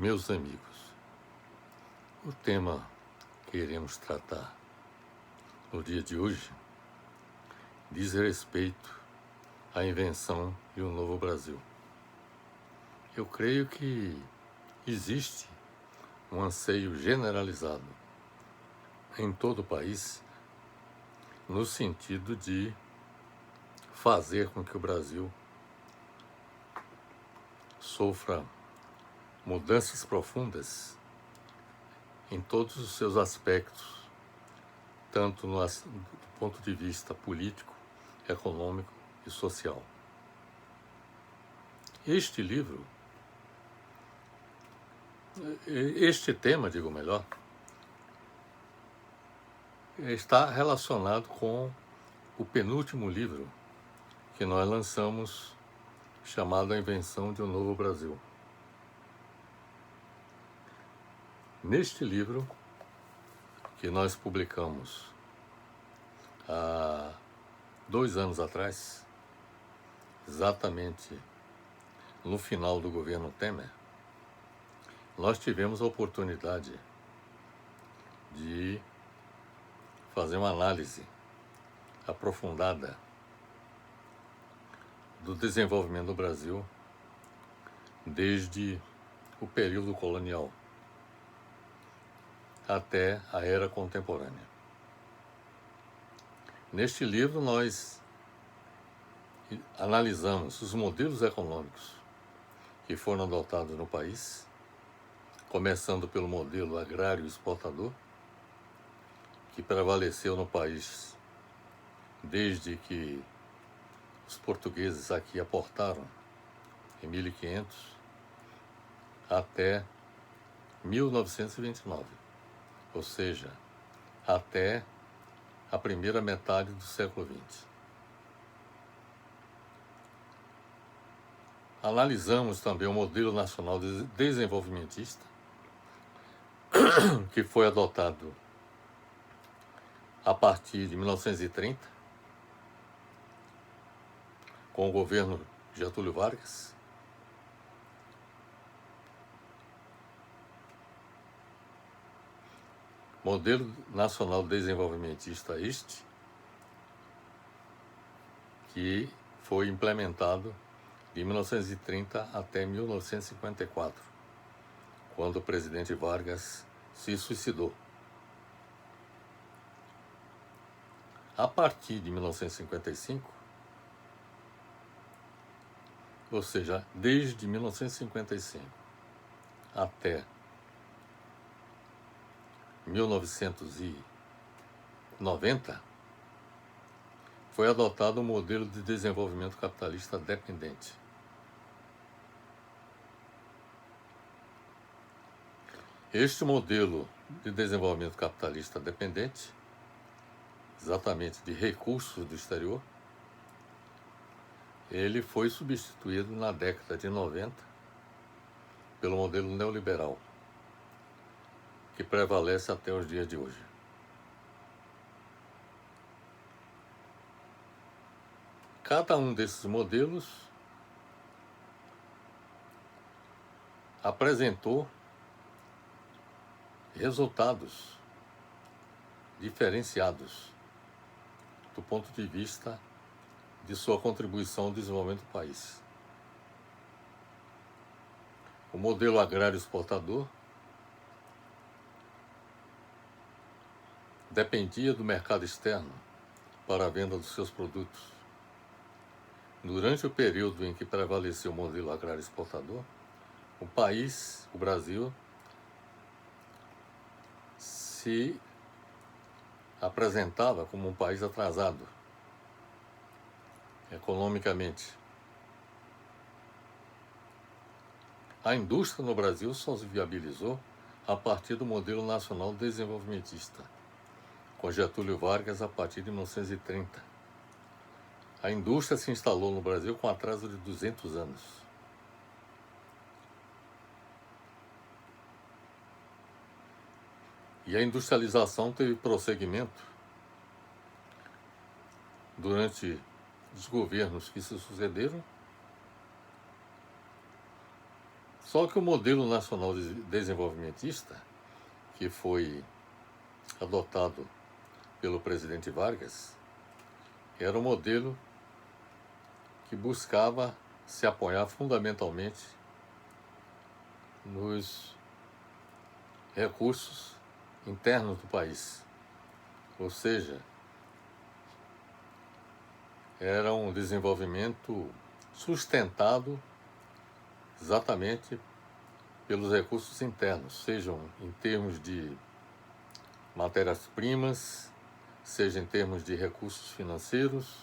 Meus amigos, o tema que iremos tratar no dia de hoje diz respeito à invenção de um novo Brasil. Eu creio que existe um anseio generalizado em todo o país no sentido de fazer com que o Brasil sofra mudanças profundas em todos os seus aspectos, tanto do ponto de vista político, econômico e social. Este tema, digo melhor, está relacionado com o penúltimo livro que nós lançamos, chamado A Invenção de um Novo Brasil. Neste livro, que nós publicamos há 2 anos atrás, exatamente no final do governo Temer, nós tivemos a oportunidade de fazer uma análise aprofundada do desenvolvimento do Brasil desde o período colonial até a era contemporânea. Neste livro nós analisamos os modelos econômicos que foram adotados no país, começando pelo modelo agrário exportador, que prevaleceu no país desde que os portugueses aqui aportaram em 1500 até 1929, ou seja, até a primeira metade do século XX. Analisamos também o modelo nacional desenvolvimentista, que foi adotado a partir de 1930, com o governo Getúlio Vargas. Modelo nacional desenvolvimentista este, que foi implementado de 1930 até 1954, quando o presidente Vargas se suicidou. A partir de 1955, ou seja, desde 1955 até 1990, foi adotado um modelo de desenvolvimento capitalista dependente. Este modelo de desenvolvimento capitalista dependente, exatamente de recursos do exterior, ele foi substituído na década de 90 pelo modelo neoliberal, que prevalece até os dias de hoje. Cada um desses modelos apresentou resultados diferenciados do ponto de vista de sua contribuição ao desenvolvimento do país. O modelo agrário exportador dependia do mercado externo para a venda dos seus produtos. Durante o período em que prevaleceu o modelo agrário exportador, o Brasil, se apresentava como um país atrasado economicamente. A indústria no Brasil só se viabilizou a partir do modelo nacional desenvolvimentista, com Getúlio Vargas a partir de 1930. A indústria se instalou no Brasil com atraso de 200 anos. E a industrialização teve prosseguimento durante os governos que se sucederam, Só que o modelo nacional desenvolvimentista, que foi adotado pelo presidente Vargas, era um modelo que buscava se apoiar fundamentalmente nos recursos internos do país. Ou seja, era um desenvolvimento sustentado exatamente pelos recursos internos, sejam em termos de matérias-primas, seja em termos de recursos financeiros,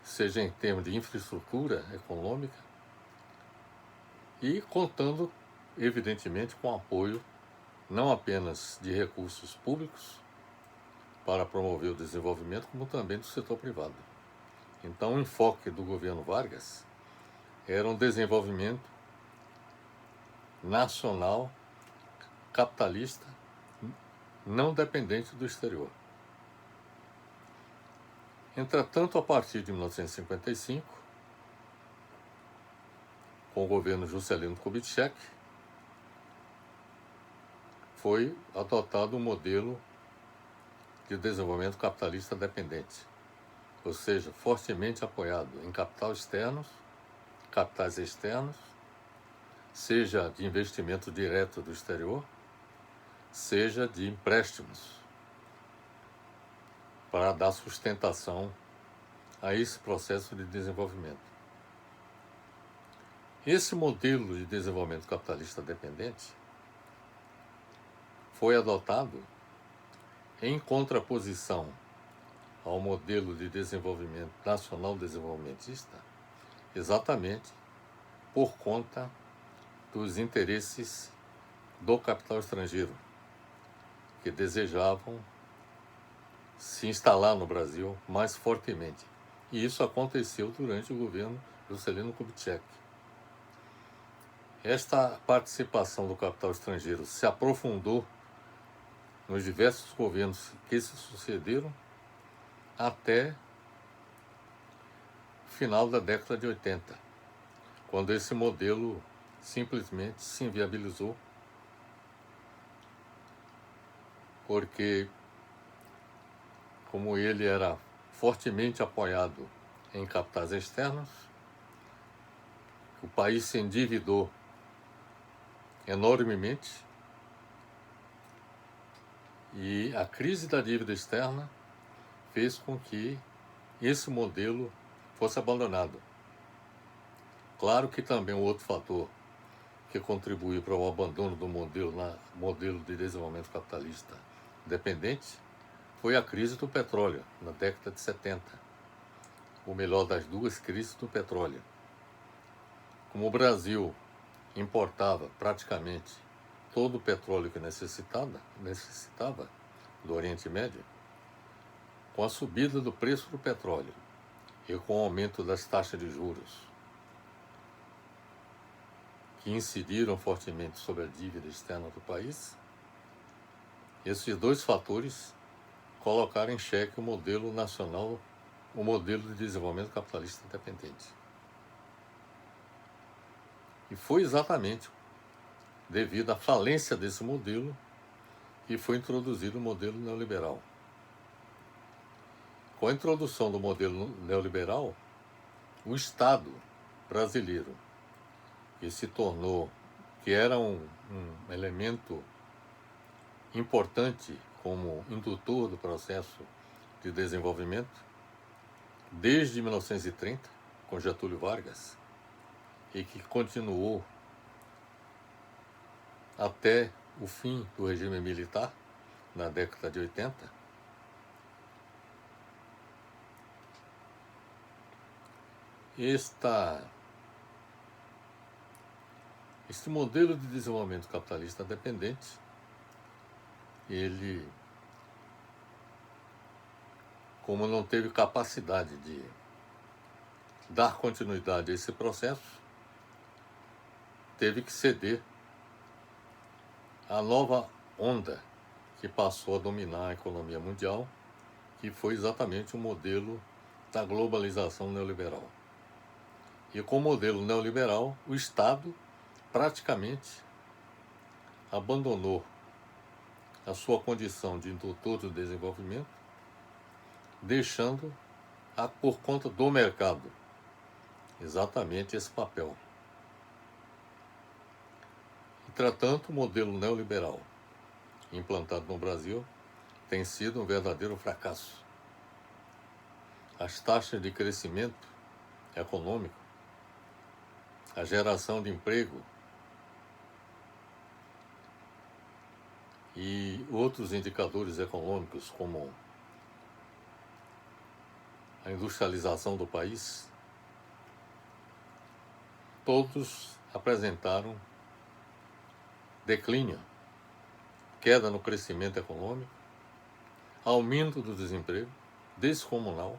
seja em termos de infraestrutura econômica, e contando, evidentemente, com apoio não apenas de recursos públicos para promover o desenvolvimento, como também do setor privado. Então, o enfoque do governo Vargas era um desenvolvimento nacional, capitalista, não dependente do exterior. Entretanto, a partir de 1955, com o governo Juscelino Kubitschek, foi adotado um modelo de desenvolvimento capitalista dependente, ou seja, fortemente apoiado em capitais externos, seja de investimento direto do exterior, seja de empréstimos, para dar sustentação a esse processo de desenvolvimento. Esse modelo de desenvolvimento capitalista dependente foi adotado em contraposição ao modelo de desenvolvimento nacional desenvolvimentista, exatamente por conta dos interesses do capital estrangeiro, que desejavam se instalar no Brasil mais fortemente. E isso aconteceu durante o governo Juscelino Kubitschek. Esta participação do capital estrangeiro se aprofundou nos diversos governos que se sucederam até o final da década de 80, quando esse modelo simplesmente se inviabilizou, porque, como ele era fortemente apoiado em capitais externos, o país se endividou enormemente e a crise da dívida externa fez com que esse modelo fosse abandonado. Claro que também um outro fator que contribuiu para o abandono do modelo de desenvolvimento capitalista dependente foi a crise do petróleo, na década de 70. Ou melhor, das duas crises do petróleo. Como o Brasil importava praticamente todo o petróleo que necessitava do Oriente Médio, com a subida do preço do petróleo e com o aumento das taxas de juros, que incidiram fortemente sobre a dívida externa do país, esses dois fatores colocaram em xeque o modelo nacional, o modelo de desenvolvimento capitalista independente. E foi exatamente devido à falência desse modelo que foi introduzido o modelo neoliberal. Com a introdução do modelo neoliberal, o Estado brasileiro, que era um elemento importante como indutor do processo de desenvolvimento, desde 1930, com Getúlio Vargas, e que continuou até o fim do regime militar, na década de 80, este modelo de desenvolvimento capitalista dependente, ele, como não teve capacidade de dar continuidade a esse processo, teve que ceder à nova onda que passou a dominar a economia mundial, que foi exatamente o modelo da globalização neoliberal. E com o modelo neoliberal, o Estado praticamente abandonou a sua condição de indutor do desenvolvimento, deixando por conta do mercado exatamente esse papel. Entretanto, o modelo neoliberal implantado no Brasil tem sido um verdadeiro fracasso. As taxas de crescimento econômico, a geração de emprego e outros indicadores econômicos, como a industrialização do país, todos apresentaram declínio, queda no crescimento econômico, aumento do desemprego descomunal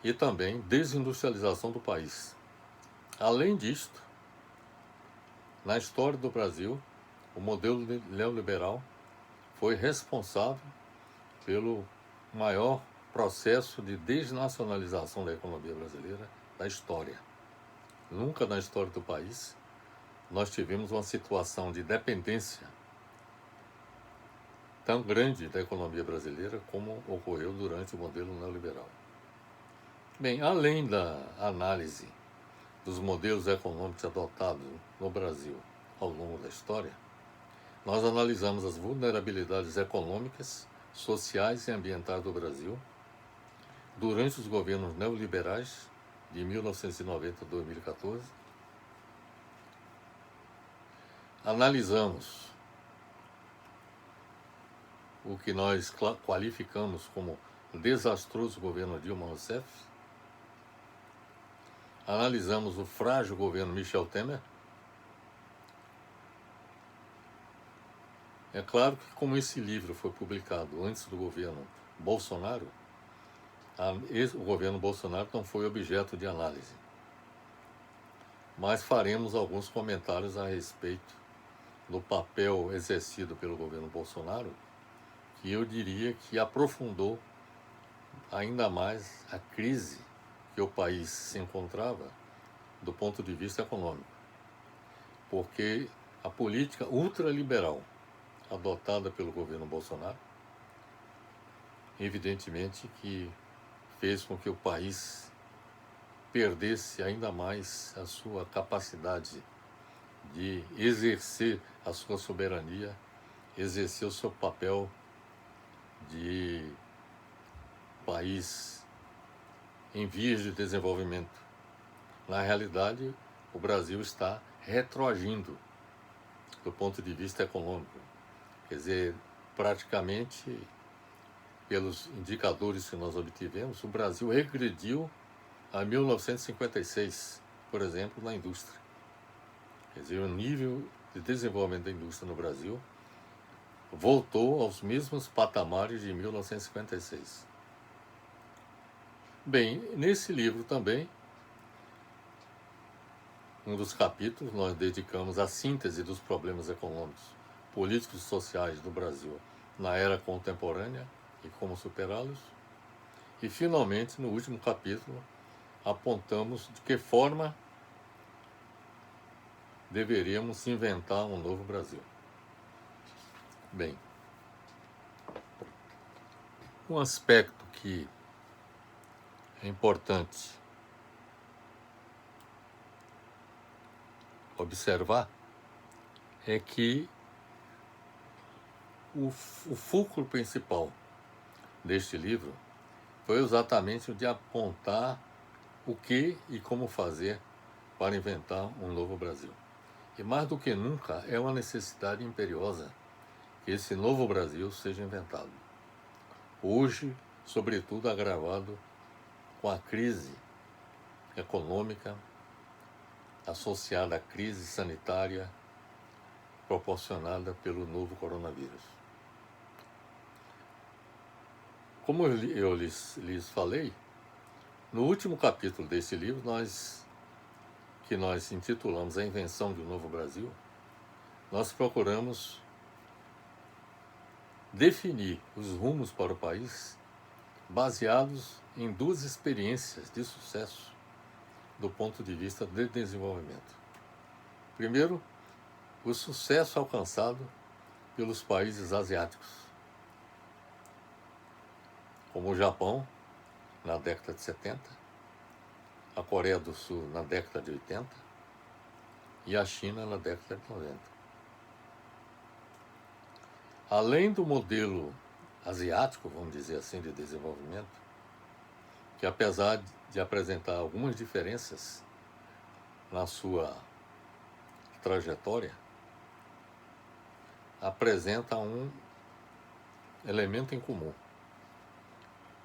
e também desindustrialização do país. Além disto, na história do Brasil, o modelo neoliberal foi responsável pelo maior processo de desnacionalização da economia brasileira da história. Nunca na história do país nós tivemos uma situação de dependência tão grande da economia brasileira como ocorreu durante o modelo neoliberal. Bem, além da análise dos modelos econômicos adotados no Brasil ao longo da história, nós analisamos as vulnerabilidades econômicas, sociais e ambientais do Brasil durante os governos neoliberais de 1990 a 2014. Analisamos o que nós qualificamos como desastroso governo Dilma Rousseff. Analisamos o frágil governo Michel Temer. É claro que, como esse livro foi publicado antes do governo Bolsonaro, o governo Bolsonaro não foi objeto de análise. Mas faremos alguns comentários a respeito do papel exercido pelo governo Bolsonaro, que eu diria que aprofundou ainda mais a crise que o país se encontrava do ponto de vista econômico. Porque a política ultraliberal adotada pelo governo Bolsonaro, evidentemente que fez com que o país perdesse ainda mais a sua capacidade de exercer a sua soberania, exercer o seu papel de país em vias de desenvolvimento. Na realidade, o Brasil está retroagindo do ponto de vista econômico. Quer dizer, praticamente, pelos indicadores que nós obtivemos, o Brasil regrediu a 1956, por exemplo, na indústria. Quer dizer, o nível de desenvolvimento da indústria no Brasil voltou aos mesmos patamares de 1956. Bem, nesse livro também, um dos capítulos, nós dedicamos à síntese dos problemas econômicos, políticos e sociais do Brasil na era contemporânea e como superá-los. E, finalmente, no último capítulo, apontamos de que forma deveríamos inventar um novo Brasil. Bem, um aspecto que é importante observar é que o fulcro principal deste livro foi exatamente o de apontar o que e como fazer para inventar um novo Brasil. E mais do que nunca é uma necessidade imperiosa que esse novo Brasil seja inventado. Hoje, sobretudo, agravado com a crise econômica associada à crise sanitária proporcionada pelo novo coronavírus. Como eu lhes falei, no último capítulo desse livro, que nós intitulamos A Invenção de um Novo Brasil, nós procuramos definir os rumos para o país baseados em duas experiências de sucesso do ponto de vista de desenvolvimento. Primeiro, o sucesso alcançado pelos países asiáticos, como o Japão, na década de 70, a Coreia do Sul na década de 80 e a China na década de 90. Além do modelo asiático, vamos dizer assim, de desenvolvimento, que apesar de apresentar algumas diferenças na sua trajetória, apresenta um elemento em comum,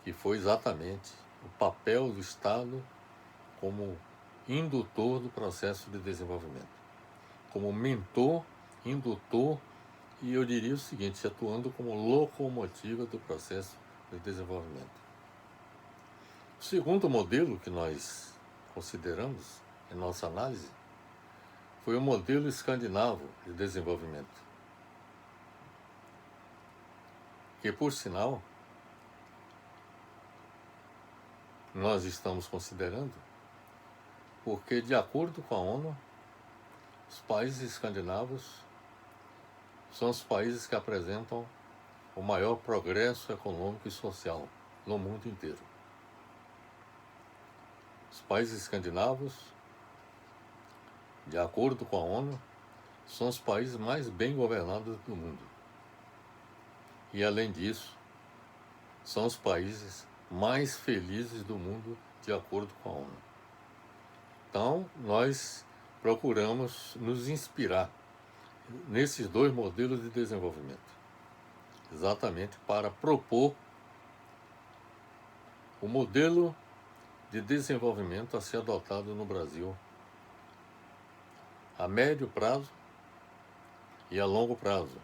que foi exatamente o papel do Estado como indutor do processo de desenvolvimento, como mentor, indutor e, eu diria o seguinte, atuando como locomotiva do processo de desenvolvimento. O segundo modelo que nós consideramos em nossa análise foi o modelo escandinavo de desenvolvimento, que, por sinal, nós estamos considerando porque, de acordo com a ONU, os países escandinavos são os países que apresentam o maior progresso econômico e social no mundo inteiro. Os países escandinavos, de acordo com a ONU, são os países mais bem governados do mundo. E, além disso, são os países mais felizes do mundo, de acordo com a ONU. Então, nós procuramos nos inspirar nesses dois modelos de desenvolvimento, exatamente para propor o modelo de desenvolvimento a ser adotado no Brasil a médio prazo e a longo prazo.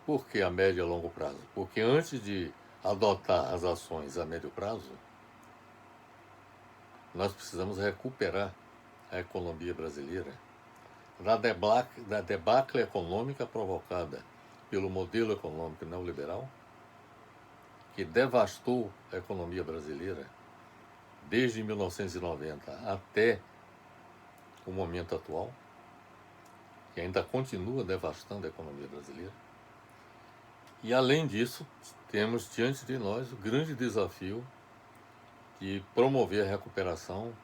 Por que a médio e a longo prazo? Porque antes de adotar as ações a médio prazo, nós precisamos recuperar a economia brasileira da debacle econômica provocada pelo modelo econômico neoliberal, que devastou a economia brasileira desde 1990 até o momento atual, que ainda continua devastando a economia brasileira. E, além disso, temos diante de nós o grande desafio de promover a recuperação,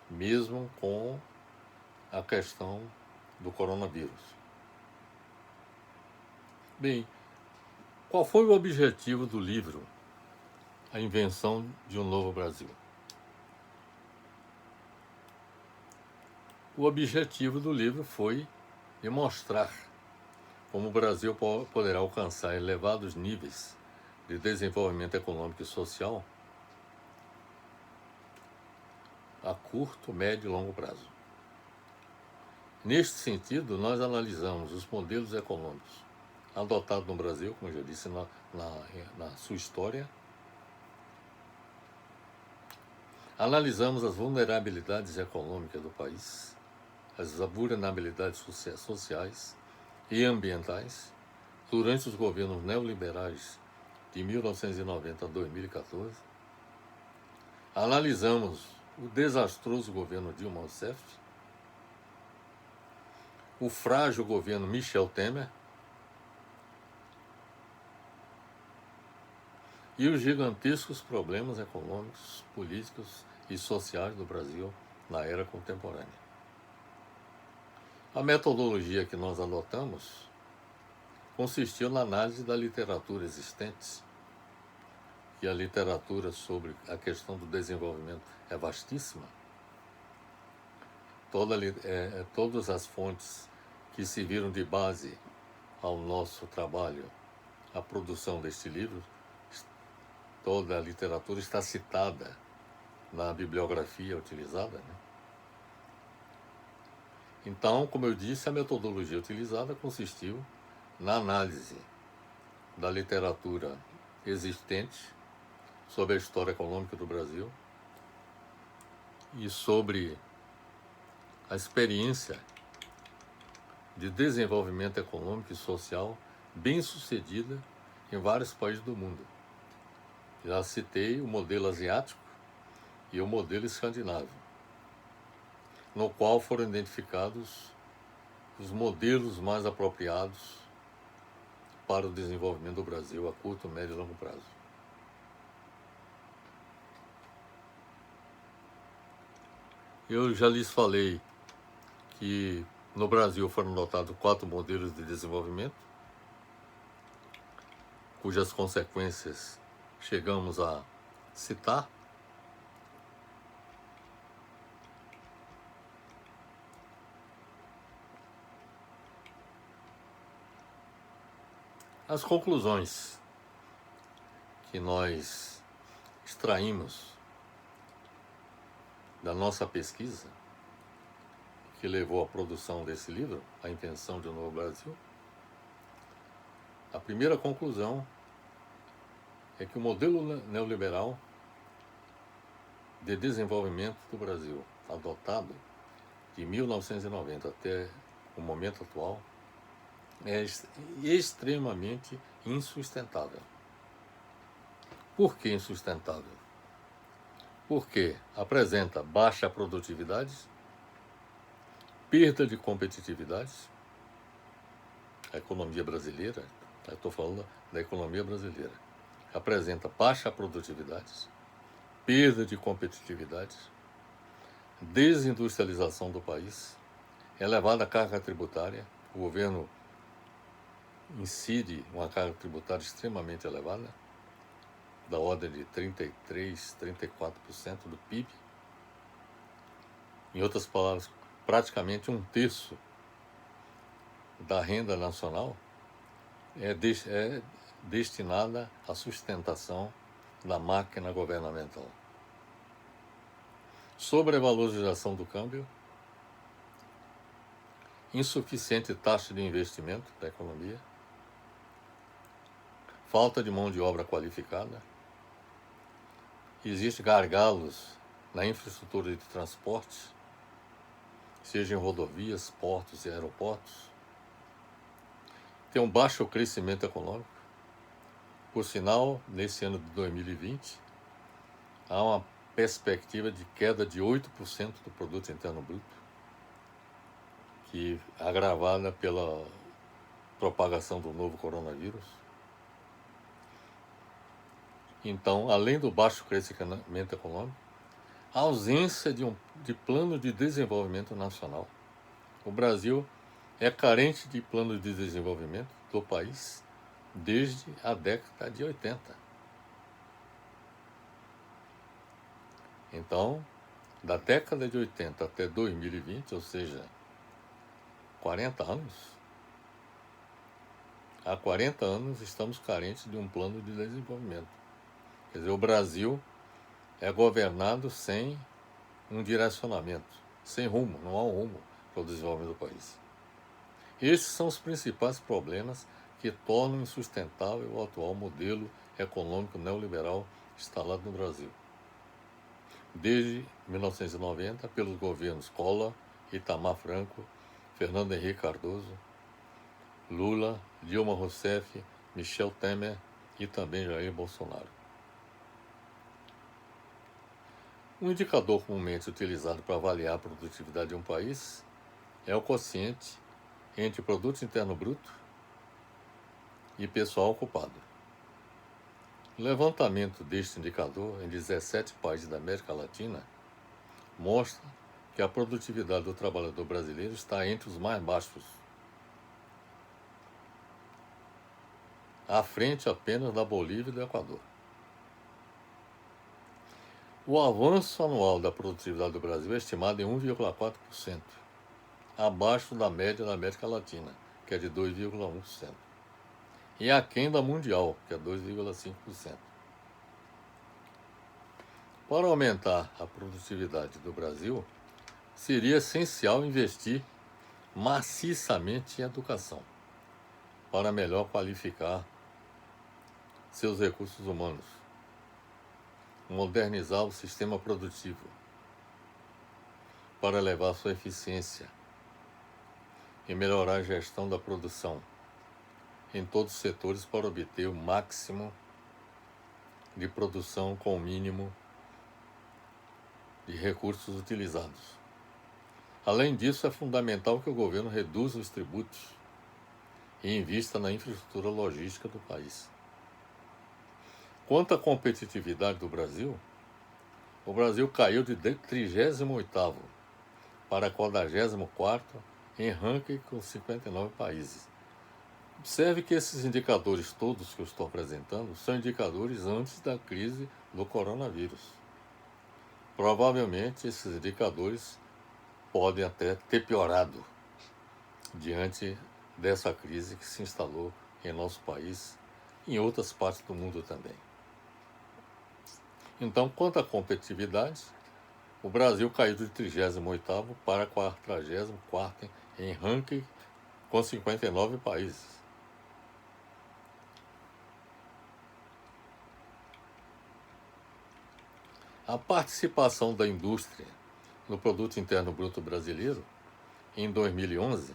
mesmo com a questão do coronavírus. Bem, qual foi o objetivo do livro A Invenção de um Novo Brasil? O objetivo do livro foi demonstrar como o Brasil poderá alcançar elevados níveis de desenvolvimento econômico e social a curto, médio e longo prazo. Neste sentido, nós analisamos os modelos econômicos adotados no Brasil, como eu já disse, na sua história. Analisamos as vulnerabilidades econômicas do país, as vulnerabilidades sociais e ambientais durante os governos neoliberais de 1990 a 2014. Analisamos o desastroso governo Dilma Rousseff, o frágil governo Michel Temer e os gigantescos problemas econômicos, políticos e sociais do Brasil na era contemporânea. A metodologia que nós adotamos consistiu na análise da literatura existente, e a literatura sobre a questão do desenvolvimento é vastíssima. Todas as fontes que serviram de base ao nosso trabalho, a produção deste livro, toda a literatura está citada na bibliografia utilizada, né? Então, como eu disse, a metodologia utilizada consistiu na análise da literatura existente sobre a história econômica do Brasil e sobre a experiência de desenvolvimento econômico e social bem-sucedida em vários países do mundo. Já citei o modelo asiático e o modelo escandinavo. no qual foram identificados os modelos mais apropriados para o desenvolvimento do Brasil a curto, médio e longo prazo. Eu já lhes falei que no Brasil foram adotados 4 modelos de desenvolvimento, cujas consequências chegamos a citar. As conclusões que nós extraímos da nossa pesquisa, que levou à produção desse livro, A Invenção de um Novo Brasil, a primeira conclusão é que o modelo neoliberal de desenvolvimento do Brasil, adotado de 1990 até o momento atual, é extremamente insustentável. Por que insustentável? Porque apresenta baixa produtividade, perda de competitividade. A economia brasileira, eu estou falando da economia brasileira, apresenta baixa produtividade, perda de competitividade, desindustrialização do país, elevada carga tributária. O governo incide uma carga tributária extremamente elevada, da ordem de 33%, 34% do PIB. Em outras palavras, praticamente 1/3 da renda nacional é destinada à sustentação da máquina governamental. Sobrevalorização do câmbio, insuficiente taxa de investimento da economia, falta de mão de obra qualificada, existem gargalos na infraestrutura de transporte, seja em rodovias, portos e aeroportos. Tem um baixo crescimento econômico. Por sinal, nesse ano de 2020, há uma perspectiva de queda de 8% do produto interno bruto, que é agravada pela propagação do novo coronavírus. Então, além do baixo crescimento econômico, a ausência de plano de desenvolvimento nacional. O Brasil é carente de plano de desenvolvimento do país desde a década de 80. Então, da década de 80 até 2020, ou seja, 40 anos, há 40 anos estamos carentes de um plano de desenvolvimento. Quer dizer, o Brasil é governado sem um direcionamento, sem rumo, não há um rumo para o desenvolvimento do país. Esses são os principais problemas que tornam insustentável o atual modelo econômico neoliberal instalado no Brasil. Desde 1990, pelos governos Collor, Itamar Franco, Fernando Henrique Cardoso, Lula, Dilma Rousseff, Michel Temer e também Jair Bolsonaro. Um indicador comumente utilizado para avaliar a produtividade de um país é o quociente entre Produto Interno Bruto e pessoal ocupado. O levantamento deste indicador em 17 países da América Latina mostra que a produtividade do trabalhador brasileiro está entre os mais baixos, à frente apenas da Bolívia e do Equador. O avanço anual da produtividade do Brasil é estimado em 1,4%, abaixo da média da América Latina, que é de 2,1%, e aquém da mundial, que é 2,5%. Para aumentar a produtividade do Brasil, seria essencial investir maciçamente em educação, para melhor qualificar seus recursos humanos, modernizar o sistema produtivo, para elevar sua eficiência e melhorar a gestão da produção em todos os setores para obter o máximo de produção com o mínimo de recursos utilizados. Além disso, é fundamental que o governo reduza os tributos e invista na infraestrutura logística do país. Quanto à competitividade do Brasil, o Brasil caiu de 38º para 44º em ranking com 59 países. Observe que esses indicadores todos que eu estou apresentando são indicadores antes da crise do coronavírus. Provavelmente esses indicadores podem até ter piorado diante dessa crise que se instalou em nosso país e em outras partes do mundo também. Então, quanto à competitividade, o Brasil caiu de 38º para 44º em ranking com 59 países. A participação da indústria no Produto Interno Bruto brasileiro, em 2011,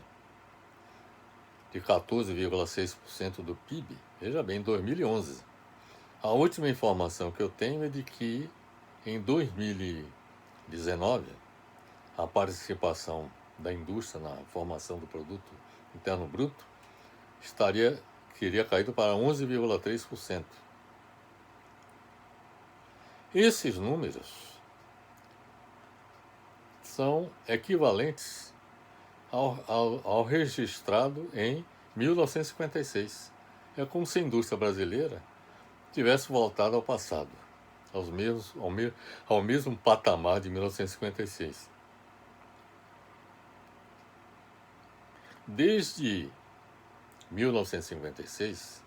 de 14,6% do PIB, veja bem, em 2011. A última informação que eu tenho é de que, em 2019, a participação da indústria na formação do Produto Interno Bruto teria caído para 11,3%. Esses números são equivalentes ao registrado em 1956. É como se a indústria brasileira tivesse voltado ao passado, ao mesmo patamar de 1956. Desde 1956,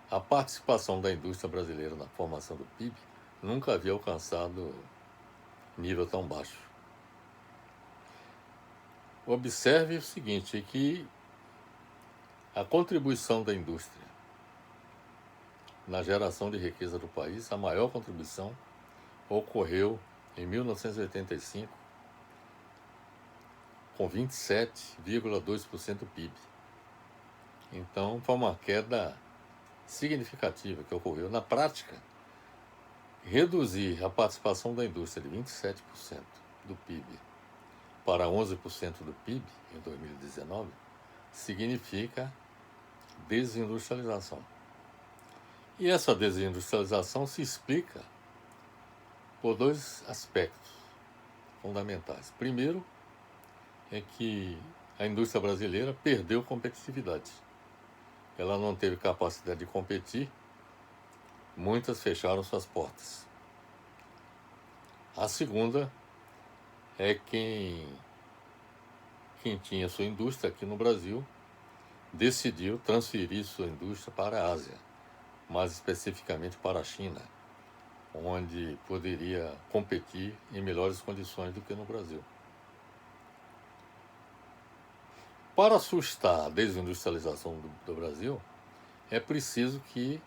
a participação da indústria brasileira na formação do PIB nunca havia alcançado nível tão baixo. Observe o seguinte, que a contribuição da indústria na geração de riqueza do país, a maior contribuição ocorreu em 1985, com 27,2% do PIB. Então, foi uma queda significativa que ocorreu. Na prática, reduzir a participação da indústria de 27% do PIB para 11% do PIB em 2019 significa desindustrialização. E essa desindustrialização se explica por dois aspectos fundamentais. Primeiro, é que a indústria brasileira perdeu competitividade. Ela não teve capacidade de competir, muitas fecharam suas portas. A segunda é quem tinha sua indústria aqui no Brasil decidiu transferir sua indústria para a Ásia, mais especificamente para a China, onde poderia competir em melhores condições do que no Brasil. Para sustar a desindustrialização do Brasil, é preciso que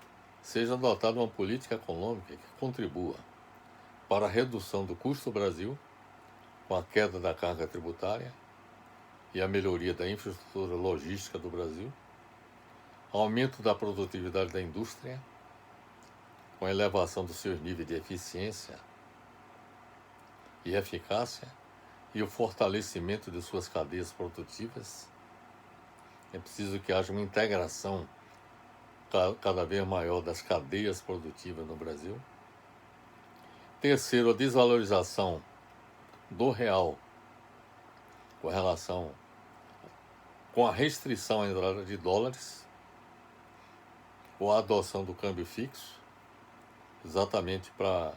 seja adotada uma política econômica que contribua para a redução do custo do Brasil, com a queda da carga tributária e a melhoria da infraestrutura logística do Brasil, aumento da produtividade da indústria, com a elevação dos seus níveis de eficiência e eficácia e o fortalecimento de suas cadeias produtivas. É preciso que haja uma integração cada vez maior das cadeias produtivas no Brasil. Terceiro, a desvalorização do real com a restrição à entrada de dólares ou a adoção do câmbio fixo, exatamente para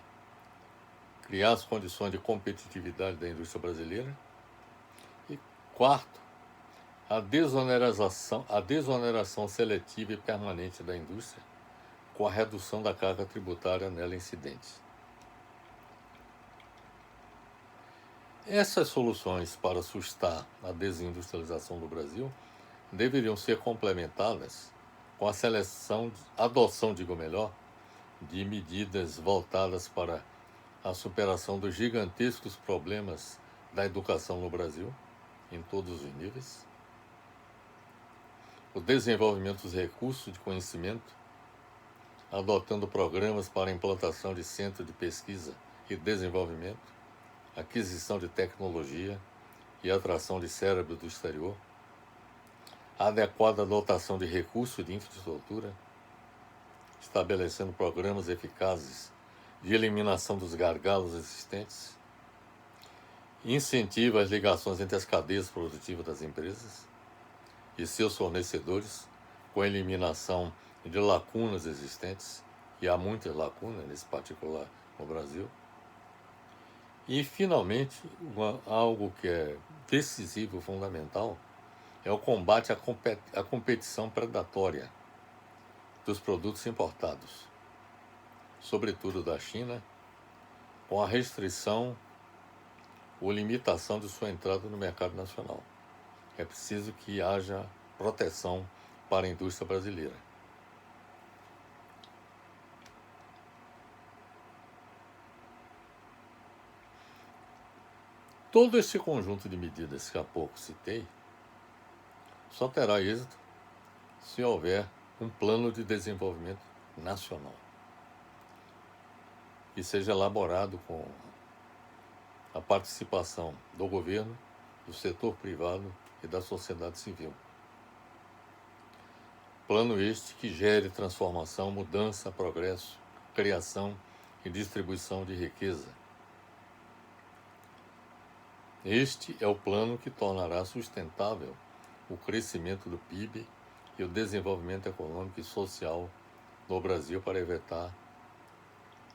criar as condições de competitividade da indústria brasileira. E quarto, a desoneração seletiva e permanente da indústria, com a redução da carga tributária nela incidente. Essas soluções para sustar a desindustrialização do Brasil deveriam ser complementadas com a adoção de medidas voltadas para a superação dos gigantescos problemas da educação no Brasil, em todos os níveis, o desenvolvimento dos recursos de conhecimento, adotando programas para a implantação de centros de pesquisa e desenvolvimento, aquisição de tecnologia e atração de cérebro do exterior, adequada dotação de recursos de infraestrutura, estabelecendo programas eficazes de eliminação dos gargalos existentes, incentiva as ligações entre as cadeias produtivas das empresas e seus fornecedores, com a eliminação de lacunas existentes, e há muitas lacunas, nesse particular no Brasil. E, finalmente, algo que é decisivo, fundamental, é o combate à competição predatória dos produtos importados, sobretudo da China, com a restrição ou limitação de sua entrada no mercado nacional. É preciso que haja proteção para a indústria brasileira. Todo esse conjunto de medidas que há pouco citei só terá êxito se houver um plano de desenvolvimento nacional que seja elaborado com a participação do governo, do setor privado e da sociedade civil. Plano este que gere transformação, mudança, progresso, criação e distribuição de riqueza. Este é o plano que tornará sustentável o crescimento do PIB e o desenvolvimento econômico e social no Brasil para evitar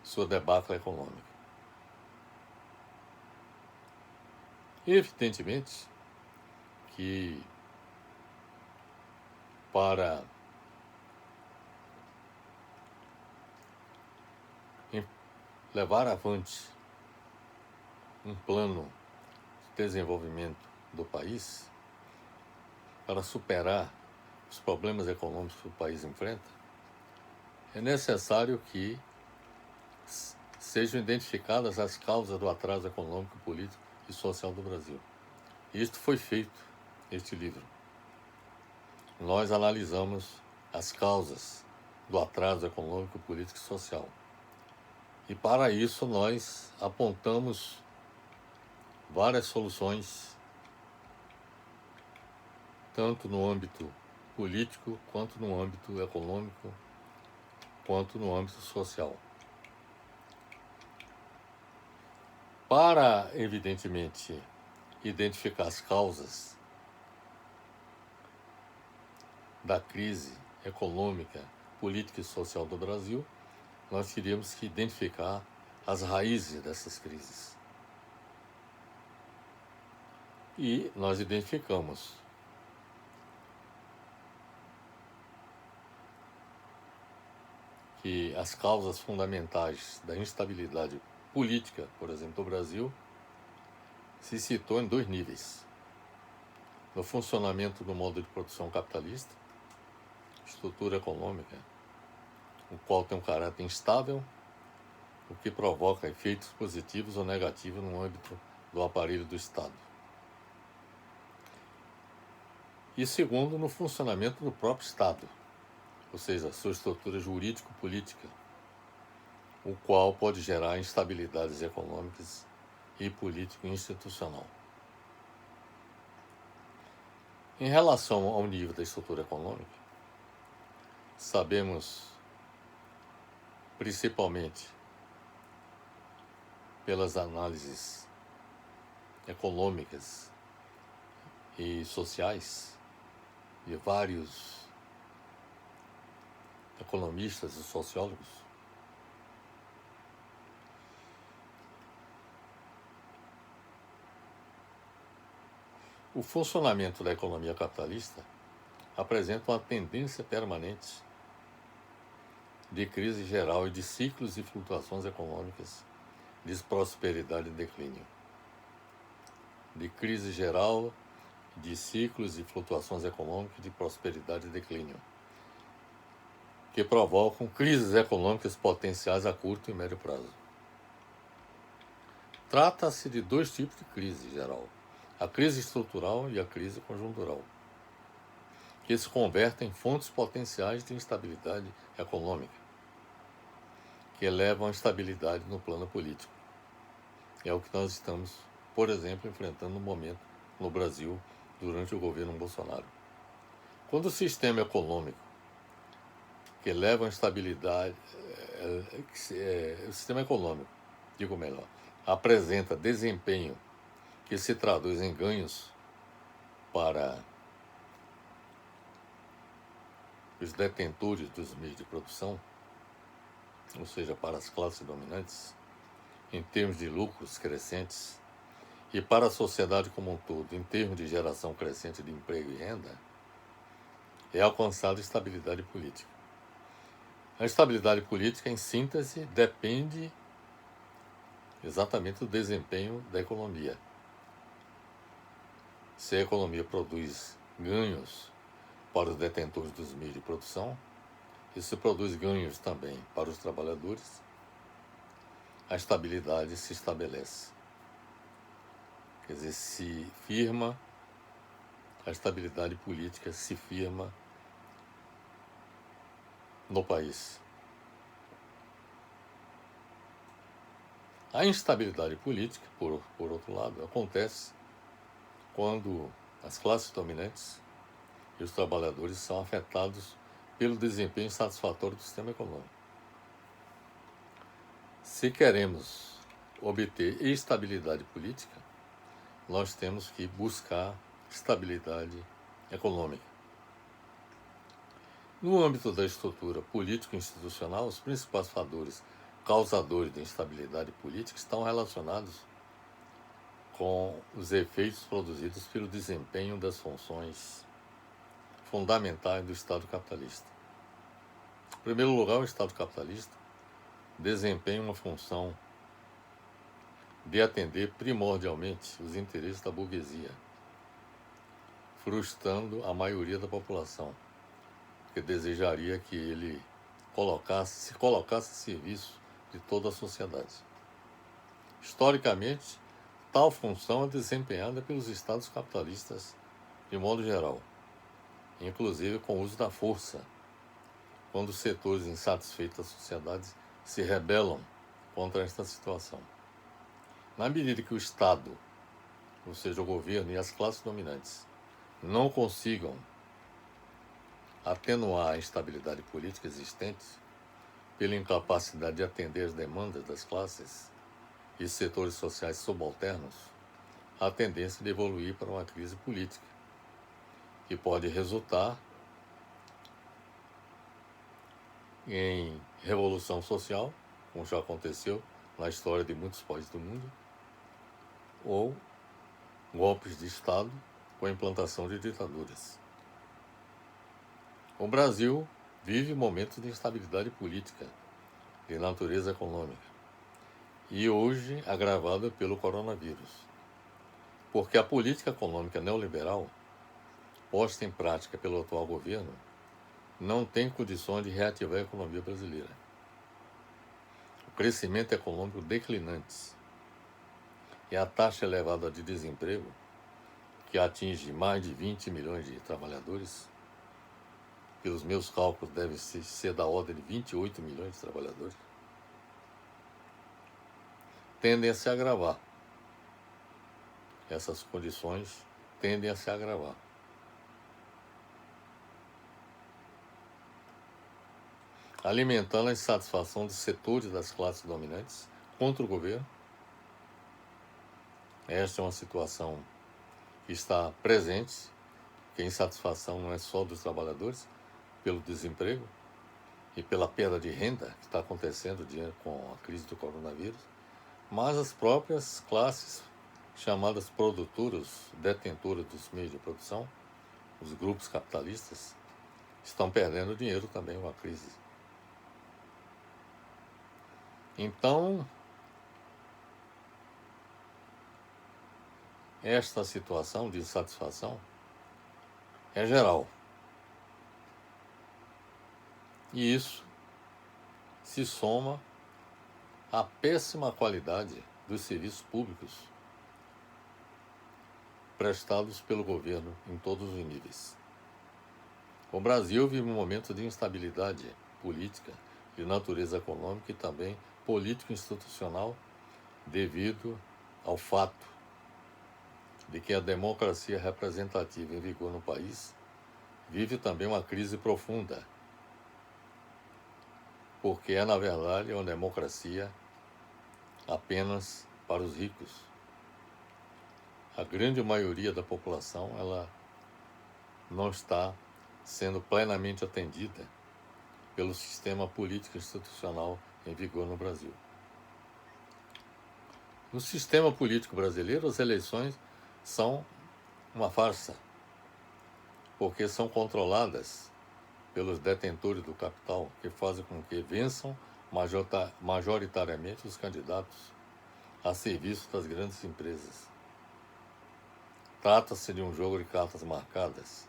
sua debacle econômica. Evidentemente que para levar avante um plano de desenvolvimento do país, para superar os problemas econômicos que o país enfrenta, é necessário que sejam identificadas as causas do atraso econômico, político e social do Brasil. Isto foi feito neste livro. Nós analisamos as causas do atraso econômico, político e social. E para isso nós apontamos várias soluções, tanto no âmbito político, quanto no âmbito econômico, quanto no âmbito social. Para, evidentemente, identificar as causas da crise econômica, política e social do Brasil, nós teríamos que identificar as raízes dessas crises. E nós identificamos que as causas fundamentais da instabilidade política, por exemplo, do Brasil, se citou em 2 níveis. No funcionamento do modo de produção capitalista, estrutura econômica, o qual tem um caráter instável, o que provoca efeitos positivos ou negativos no âmbito do aparelho do Estado. E segundo, no funcionamento do próprio Estado, ou seja, sua estrutura jurídico-política, o qual pode gerar instabilidades econômicas e político-institucional. Em relação ao nível da estrutura econômica, sabemos, principalmente pelas análises econômicas e sociais de vários economistas e sociólogos, o funcionamento da economia capitalista apresenta uma tendência permanente de crise geral e de ciclos e flutuações econômicas de prosperidade e declínio. De crise geral, de ciclos e flutuações econômicas de prosperidade e declínio, que provocam crises econômicas potenciais a curto e médio prazo. Trata-se de 2 tipos de crise geral: a crise estrutural e a crise conjuntural, que se convertem em fontes potenciais de instabilidade econômica, que elevam a instabilidade no plano político. É o que nós estamos, por exemplo, enfrentando no momento no Brasil durante o governo Bolsonaro. Quando o sistema econômico que leva à instabilidade, o sistema econômico, digo melhor, apresenta desempenho que se traduz em ganhos para os detentores dos meios de produção, ou seja, para as classes dominantes, em termos de lucros crescentes, e para a sociedade como um todo, em termos de geração crescente de emprego e renda, é alcançada estabilidade política. A estabilidade política, em síntese, depende exatamente do desempenho da economia. Se a economia produz ganhos para os detentores dos meios de produção, e se produz ganhos também para os trabalhadores, a estabilidade se estabelece. Quer dizer, se firma, a estabilidade política se firma no país. A instabilidade política, por outro lado, acontece quando as classes dominantes e os trabalhadores são afetados pelo desempenho insatisfatório do sistema econômico. Se queremos obter estabilidade política, nós temos que buscar estabilidade econômica. No âmbito da estrutura político-institucional, os principais fatores causadores da instabilidade política estão relacionados com os efeitos produzidos pelo desempenho das funções fundamentais do Estado capitalista. Em primeiro lugar, o Estado capitalista desempenha uma função de atender primordialmente os interesses da burguesia, frustrando a maioria da população, que desejaria que ele se colocasse a serviço de toda a sociedade. Historicamente, tal função é desempenhada pelos estados capitalistas de modo geral, inclusive com o uso da força, quando os setores insatisfeitos da sociedade se rebelam contra esta situação. Na medida que o Estado, ou seja, o governo e as classes dominantes, não consigam atenuar a instabilidade política existente pela incapacidade de atender as demandas das classes e setores sociais subalternos, há tendência de evoluir para uma crise política, que pode resultar em revolução social, como já aconteceu na história de muitos países do mundo, ou golpes de Estado com a implantação de ditaduras. O Brasil vive momentos de instabilidade política, de natureza econômica, e hoje agravada pelo coronavírus, porque a política econômica neoliberal, posta em prática pelo atual governo, não tem condições de reativar a economia brasileira. O crescimento econômico declinante e a taxa elevada de desemprego, que atinge mais de 20 milhões de trabalhadores, pelos meus cálculos deve ser da ordem de 28 milhões de trabalhadores, tendem a se agravar. Essas condições tendem a se agravar. Alimentando a insatisfação dos setores das classes dominantes contra o governo. Esta é uma situação que está presente, que a insatisfação não é só dos trabalhadores, pelo desemprego e pela perda de renda que está acontecendo com a crise do coronavírus, mas as próprias classes chamadas produtoras, detentoras dos meios de produção, os grupos capitalistas, estão perdendo dinheiro também com a crise. Então, esta situação de insatisfação é geral. E isso se soma à péssima qualidade dos serviços públicos prestados pelo governo em todos os níveis. O Brasil vive um momento de instabilidade política, de natureza econômica e também político-institucional, devido ao fato de que a democracia representativa em vigor no país vive também uma crise profunda, porque é, na verdade, uma democracia apenas para os ricos. A grande maioria da população, ela não está sendo plenamente atendida pelo sistema político institucional em vigor no Brasil. No sistema político brasileiro, as eleições são uma farsa, porque são controladas pelos detentores do capital, que fazem com que vençam majoritariamente os candidatos a serviço das grandes empresas. Trata-se de um jogo de cartas marcadas,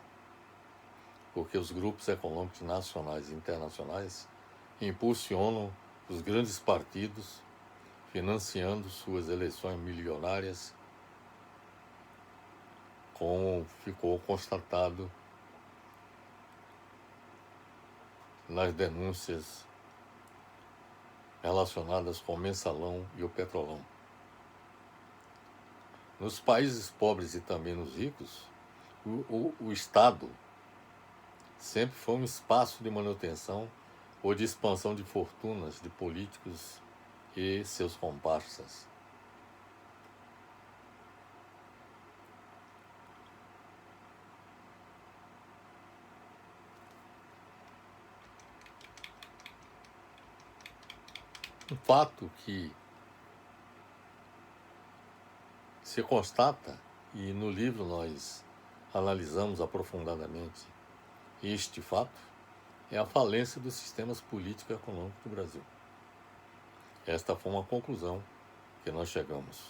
porque os grupos econômicos nacionais e internacionais impulsionam os grandes partidos, financiando suas eleições milionárias, como ficou constatado nas denúncias relacionadas com o mensalão e o petrolão. Nos países pobres e também nos ricos, o Estado sempre foi um espaço de manutenção ou de expansão de fortunas de políticos e seus comparsas. Um fato que se constata, e no livro nós analisamos aprofundadamente este fato, é a falência dos sistemas político e econômico do Brasil. Esta foi uma conclusão que nós chegamos.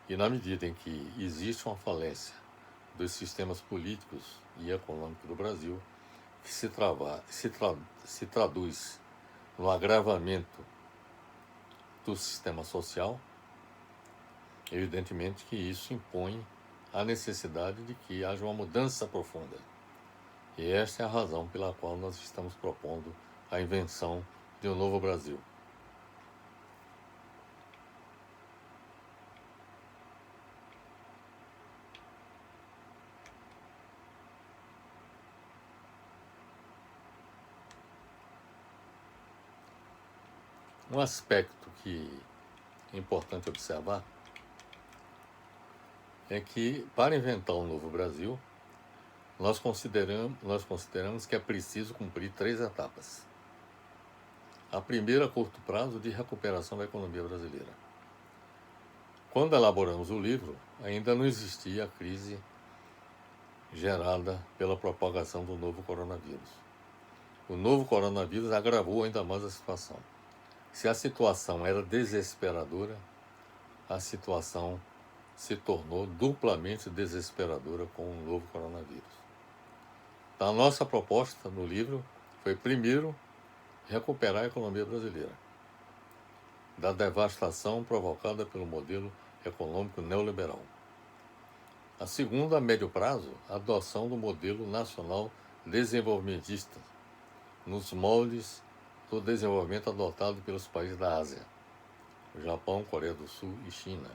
E na medida em que existe uma falência dos sistemas políticos e econômicos do Brasil, que se traduz no agravamento do sistema social, evidentemente que isso impõe a necessidade de que haja uma mudança profunda. E esta é a razão pela qual nós estamos propondo a invenção de um novo Brasil. Um aspecto que é importante observar é que, para inventar um novo Brasil, nós consideramos que é preciso cumprir 3 etapas. A primeira, a curto prazo, de recuperação da economia brasileira. Quando elaboramos o livro, ainda não existia a crise gerada pela propagação do novo coronavírus. O novo coronavírus agravou ainda mais a situação. Se a situação era desesperadora, a situação se tornou duplamente desesperadora com o novo coronavírus. A nossa proposta no livro foi, primeiro, recuperar a economia brasileira da devastação provocada pelo modelo econômico neoliberal. A segunda, a médio prazo, a adoção do modelo nacional desenvolvimentista, nos moldes do desenvolvimento adotado pelos países da Ásia, Japão, Coreia do Sul e China.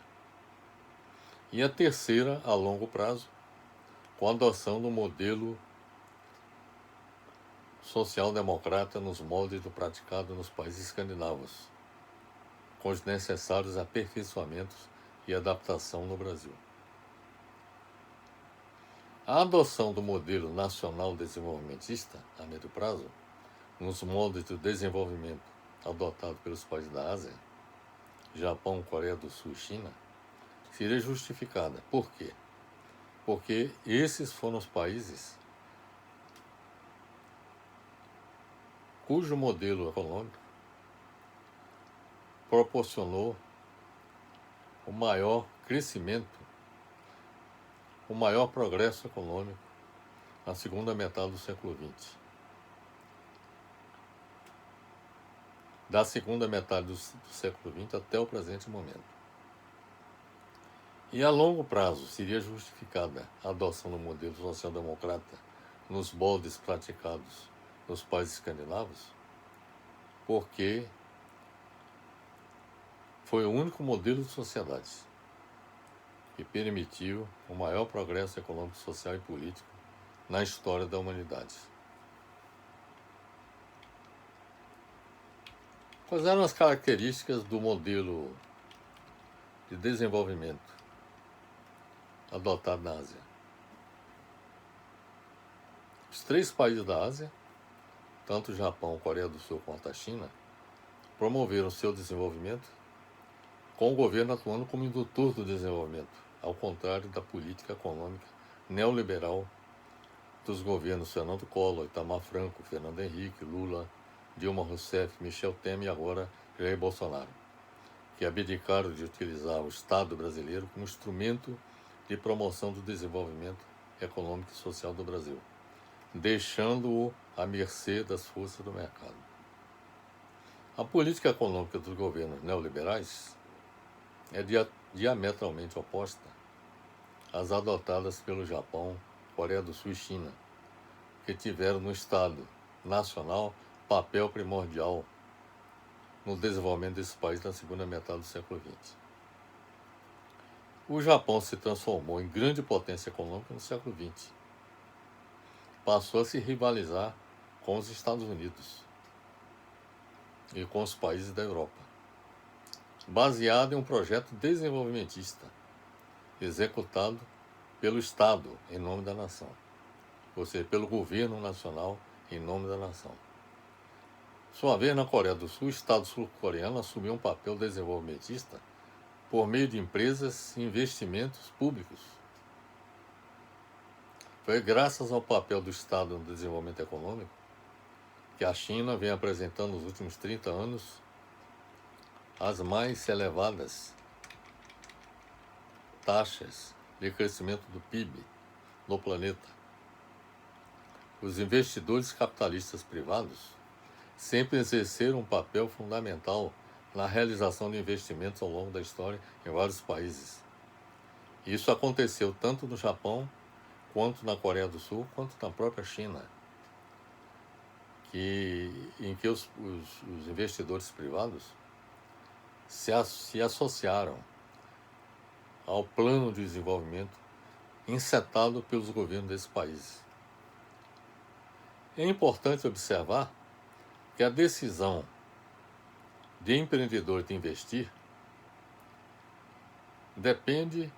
E a terceira, a longo prazo, com a adoção do modelo social-democrata nos moldes do praticado nos países escandinavos, com os necessários aperfeiçoamentos e adaptação no Brasil. A adoção do modelo nacional desenvolvimentista, a médio prazo, nos moldes do desenvolvimento adotado pelos países da Ásia, Japão, Coreia do Sul e China, seria justificada. Por quê? Porque esses foram os países cujo modelo econômico proporcionou o maior crescimento, o maior progresso econômico na segunda metade do século XX. Da segunda metade do século XX até o presente momento. E a longo prazo seria justificada a adoção do modelo social-democrata nos moldes praticados nos países escandinavos, porque foi o único modelo de sociedade que permitiu o maior progresso econômico, social e político na história da humanidade. Quais eram as características do modelo de desenvolvimento adotado na Ásia? Os 3 países da Ásia, tanto o Japão, Coreia do Sul quanto a China, promoveram seu desenvolvimento com o governo atuando como indutor do desenvolvimento, ao contrário da política econômica neoliberal dos governos Fernando Collor, Itamar Franco, Fernando Henrique, Lula, Dilma Rousseff, Michel Temer e agora Jair Bolsonaro, que abdicaram de utilizar o Estado brasileiro como instrumento de promoção do desenvolvimento econômico e social do Brasil, deixando-o à mercê das forças do mercado. A política econômica dos governos neoliberais é diametralmente oposta às adotadas pelo Japão, Coreia do Sul e China, que tiveram no Estado nacional papel primordial no desenvolvimento desse país na segunda metade do século XX. O Japão se transformou em grande potência econômica no século XX. Passou a se rivalizar com os Estados Unidos e com os países da Europa, baseado em um projeto desenvolvimentista executado pelo Estado em nome da nação, ou seja, pelo governo nacional em nome da nação. Sua vez, na Coreia do Sul, o Estado sul-coreano assumiu um papel desenvolvimentista por meio de empresas e investimentos públicos. Foi graças ao papel do Estado no desenvolvimento econômico que a China vem apresentando nos últimos 30 anos as mais elevadas taxas de crescimento do PIB no planeta. Os investidores capitalistas privados sempre exerceram um papel fundamental na realização de investimentos ao longo da história em vários países. Isso aconteceu tanto no Japão, quanto na Coreia do Sul, quanto na própria China, em que os investidores privados se associaram ao plano de desenvolvimento encetado pelos governos desses países. É importante observar que a decisão de empreendedor de investir depende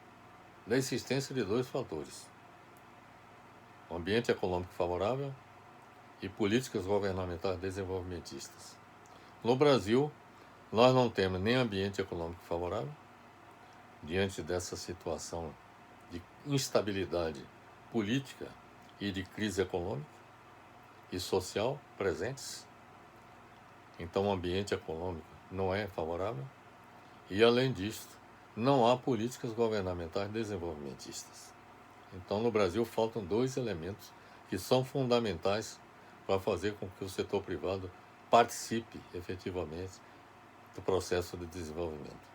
da existência de 2 fatores: o ambiente econômico favorável e políticas governamentais desenvolvimentistas. No Brasil, nós não temos nem ambiente econômico favorável, diante dessa situação de instabilidade política e de crise econômica e social presentes. Então, o ambiente econômico não é favorável e, além disso, não há políticas governamentais desenvolvimentistas. Então, no Brasil, faltam 2 elementos que são fundamentais para fazer com que o setor privado participe efetivamente do processo de desenvolvimento.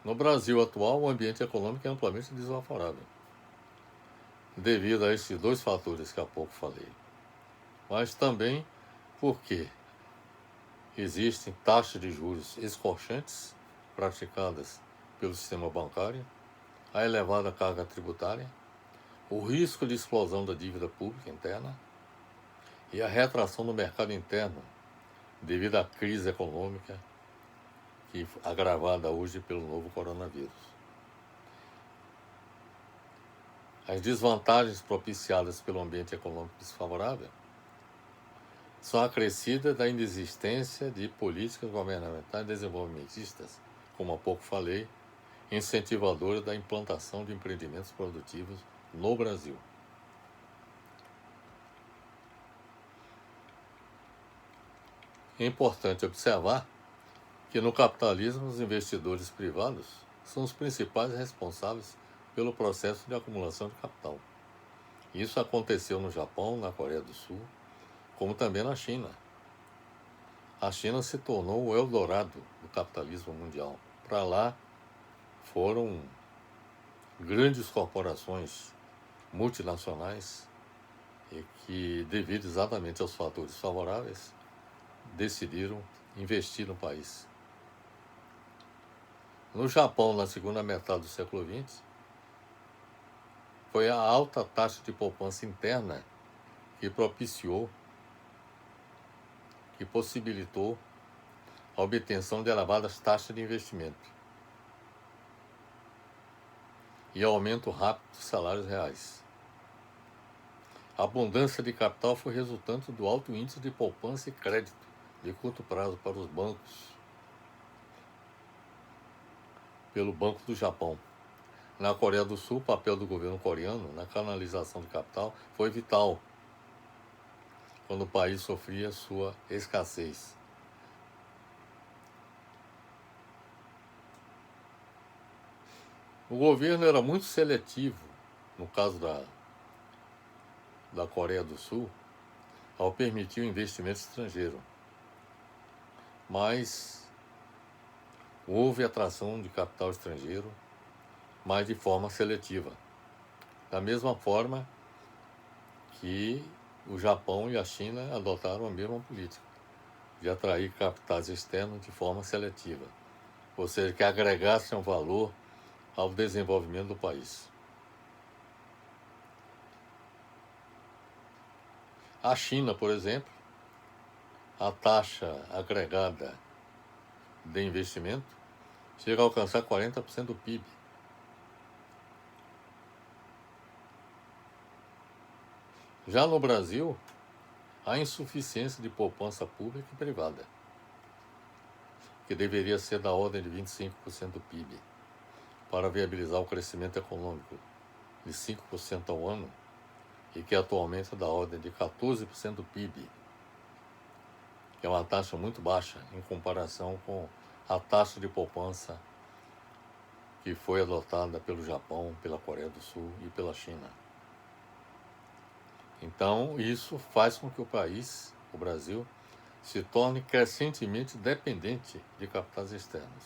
No Brasil atual, o ambiente econômico é amplamente desfavorável, devido a esses 2 fatores que há pouco falei, mas também porque existem taxas de juros escorchantes praticadas pelo sistema bancário, a elevada carga tributária, o risco de explosão da dívida pública interna e a retração do mercado interno devido à crise econômica agravada hoje pelo novo coronavírus. As desvantagens propiciadas pelo ambiente econômico desfavorável são acrescidas da inexistência de políticas governamentais desenvolvimentistas, como há pouco falei, incentivadoras da implantação de empreendimentos produtivos no Brasil. É importante observar que no capitalismo os investidores privados são os principais responsáveis pelo processo de acumulação de capital. Isso aconteceu no Japão, na Coreia do Sul, como também na China. A China se tornou o Eldorado do capitalismo mundial. Para lá foram grandes corporações multinacionais e que, devido exatamente aos fatores favoráveis, decidiram investir no país. No Japão, na segunda metade do século XX, foi a alta taxa de poupança interna que possibilitou a obtenção de elevadas taxas de investimento e aumento rápido dos salários reais. A abundância de capital foi resultante do alto índice de poupança e crédito de curto prazo para os bancos, pelo Banco do Japão. Na Coreia do Sul, o papel do governo coreano na canalização de capital foi vital quando o país sofria sua escassez. O governo era muito seletivo, no caso da Coreia do Sul, ao permitir o investimento estrangeiro. Mas houve atração de capital estrangeiro, mas de forma seletiva. Da mesma forma que o Japão e a China adotaram a mesma política, de atrair capitais externos de forma seletiva, ou seja, que agregassem um valor ao desenvolvimento do país. A China, por exemplo, a taxa agregada de investimento chega a alcançar 40% do PIB. Já no Brasil, há insuficiência de poupança pública e privada, que deveria ser da ordem de 25% do PIB, para viabilizar o crescimento econômico de 5% ao ano, e que atualmente é da ordem de 14% do PIB, que é uma taxa muito baixa em comparação com a taxa de poupança que foi adotada pelo Japão, pela Coreia do Sul e pela China. Então, isso faz com que o país, o Brasil, se torne crescentemente dependente de capitais externos,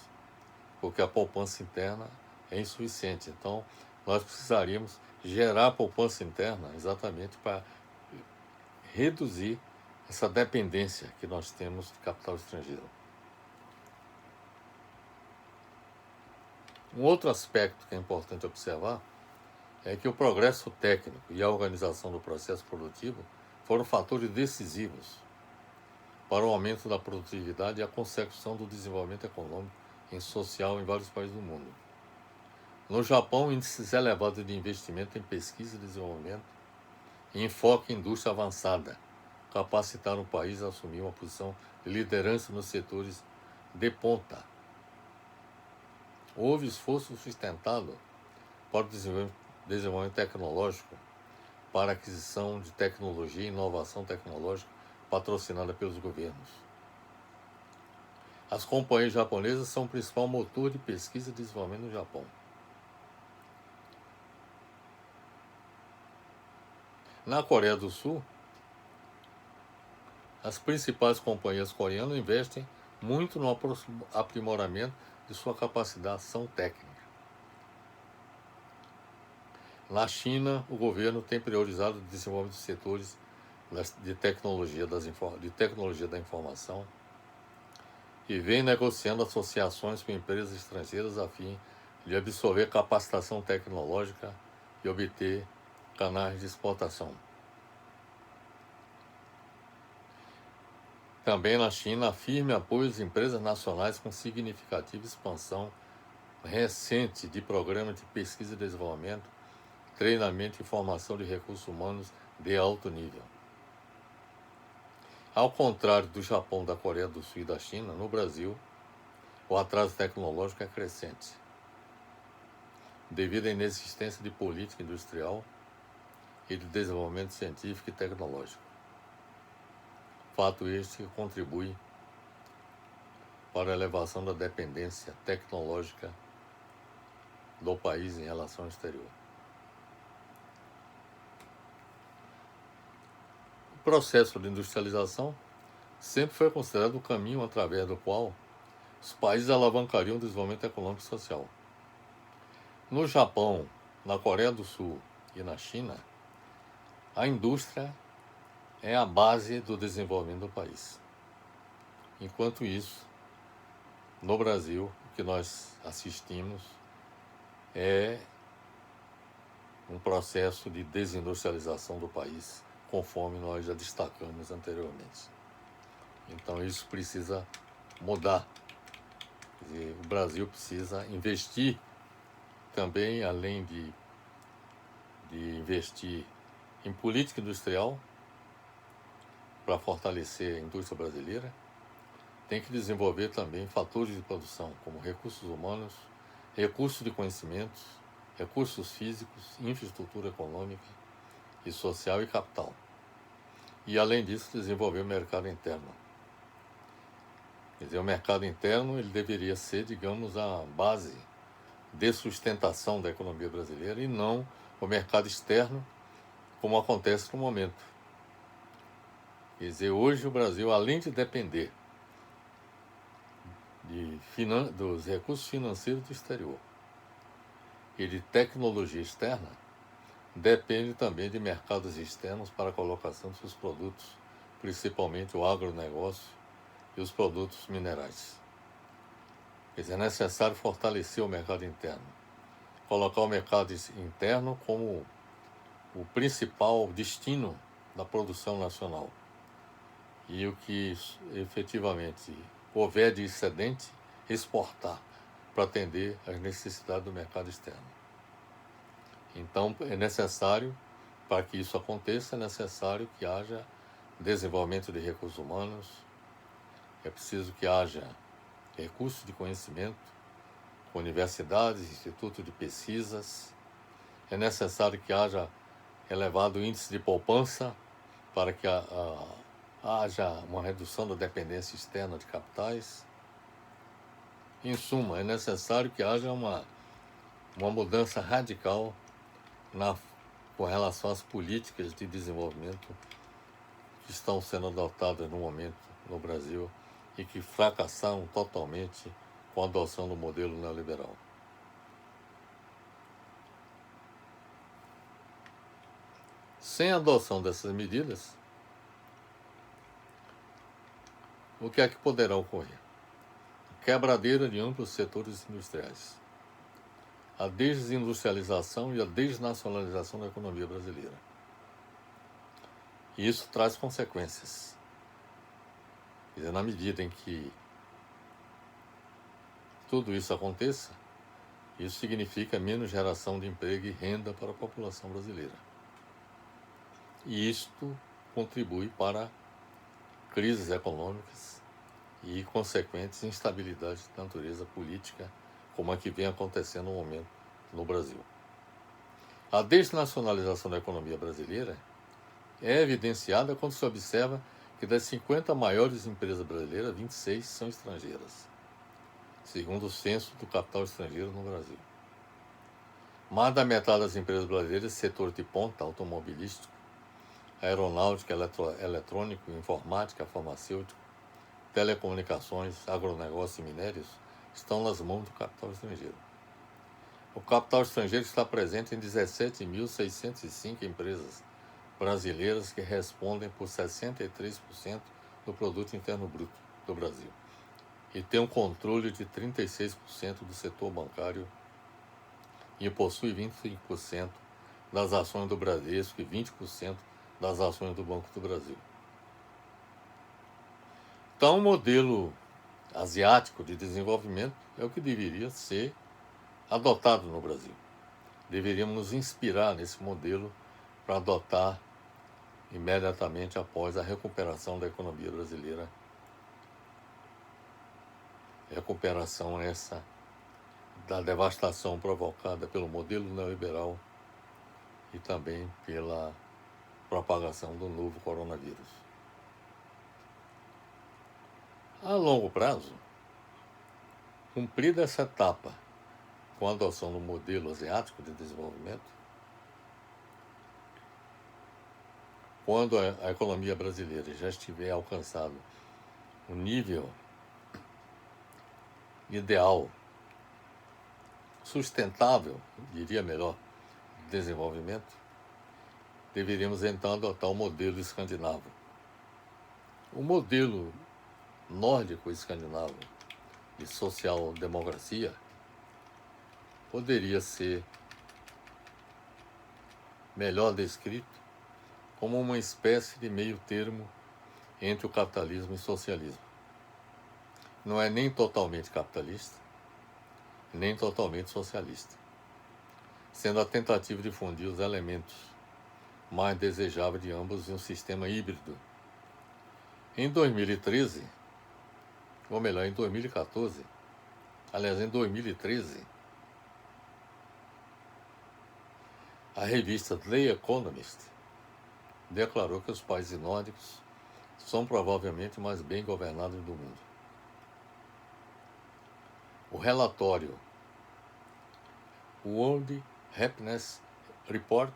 porque a poupança interna é insuficiente. Então, nós precisaríamos gerar poupança interna exatamente para reduzir essa dependência que nós temos de capital estrangeiro. Um outro aspecto que é importante observar é que o progresso técnico e a organização do processo produtivo foram fatores decisivos para o aumento da produtividade e a consecução do desenvolvimento econômico e social em vários países do mundo. No Japão, índices elevados de investimento em pesquisa e desenvolvimento e enfoque em indústria avançada capacitaram o país a assumir uma posição de liderança nos setores de ponta. Houve esforço sustentado para o desenvolvimento tecnológico, para a aquisição de tecnologia e inovação tecnológica patrocinada pelos governos. As companhias japonesas são o principal motor de pesquisa e desenvolvimento no Japão. Na Coreia do Sul, as principais companhias coreanas investem muito no aprimoramento de sua capacitação técnica. Na China, o governo tem priorizado o desenvolvimento de setores de tecnologia da informação e vem negociando associações com empresas estrangeiras a fim de absorver capacitação tecnológica e obter canais de exportação. Também na China, a firme apoia as empresas nacionais com significativa expansão recente de programas de pesquisa e desenvolvimento, treinamento e formação de recursos humanos de alto nível. Ao contrário do Japão, da Coreia do Sul e da China, no Brasil, o atraso tecnológico é crescente, devido à inexistência de política industrial e de desenvolvimento científico e tecnológico. Fato este que contribui para a elevação da dependência tecnológica do país em relação ao exterior. O processo de industrialização sempre foi considerado o caminho através do qual os países alavancariam o desenvolvimento econômico e social. No Japão, na Coreia do Sul e na China, a indústria é a base do desenvolvimento do país. Enquanto isso, no Brasil, o que nós assistimos é um processo de desindustrialização do país, conforme nós já destacamos anteriormente. Então isso precisa mudar. Quer dizer, o Brasil precisa investir também, além de investir em política industrial para fortalecer a indústria brasileira, tem que desenvolver também fatores de produção, como recursos humanos, recursos de conhecimentos, recursos físicos, infraestrutura econômica e social e capital. E, além disso, desenvolver o mercado interno. Quer dizer, o mercado interno ele deveria ser, digamos, a base de sustentação da economia brasileira e não o mercado externo, como acontece no momento. Quer dizer, hoje o Brasil, além de depender dos recursos financeiros do exterior e de tecnologia externa, depende também de mercados externos para a colocação de seus produtos, principalmente o agronegócio e os produtos minerais. Quer dizer, é necessário fortalecer o mercado interno, colocar o mercado interno como o principal destino da produção nacional. E o que efetivamente houver de excedente, exportar para atender às necessidades do mercado externo. Então, é necessário, para que isso aconteça, é necessário que haja desenvolvimento de recursos humanos, é preciso que haja recursos de conhecimento, universidades, institutos de pesquisas, é necessário que haja elevado índice de poupança para que haja uma redução da dependência externa de capitais. Em suma, é necessário que haja uma mudança radical com relação às políticas de desenvolvimento que estão sendo adotadas no momento no Brasil e que fracassaram totalmente com a adoção do modelo neoliberal. Sem a adoção dessas medidas, o que é que poderá ocorrer? Quebradeira de amplos setores industriais, a desindustrialização e a desnacionalização da economia brasileira. E isso traz consequências. Quer dizer, na medida em que tudo isso aconteça, isso significa menos geração de emprego e renda para a população brasileira. E isto contribui para crises econômicas e consequentes instabilidades de natureza política, como a que vem acontecendo no momento no Brasil. A desnacionalização da economia brasileira é evidenciada quando se observa que das 50 maiores empresas brasileiras, 26 são estrangeiras, segundo o censo do capital estrangeiro no Brasil. Mais da metade das empresas brasileiras, setor de ponta, automobilístico, aeronáutica, eletrônico, informática, farmacêutico, telecomunicações, agronegócio e minérios, estão nas mãos do capital estrangeiro. O capital estrangeiro está presente em 17.605 empresas brasileiras que respondem por 63% do produto interno bruto do Brasil e tem um controle de 36% do setor bancário e possui 25% das ações do Bradesco e 20% das ações do Banco do Brasil. Então, o modelo asiático de desenvolvimento é o que deveria ser adotado no Brasil. Deveríamos nos inspirar nesse modelo para adotar imediatamente após a recuperação da economia brasileira. Recuperação essa da devastação provocada pelo modelo neoliberal e também pela propagação do novo coronavírus. A longo prazo, cumprida essa etapa com a adoção do modelo asiático de desenvolvimento, quando a economia brasileira já estiver alcançado o nível ideal, sustentável, diria melhor, de desenvolvimento, deveríamos então adotar o modelo escandinavo. O modelo nórdico escandinavo de social-democracia poderia ser melhor descrito como uma espécie de meio termo entre o capitalismo e o socialismo. Não é nem totalmente capitalista, nem totalmente socialista, sendo a tentativa de fundir os elementos mais desejáveis de ambos em um sistema híbrido. Em 2013, ou melhor, em 2014, aliás, em 2013, a revista The Economist declarou que os países nórdicos são provavelmente mais bem governados do mundo. O relatório World Happiness Report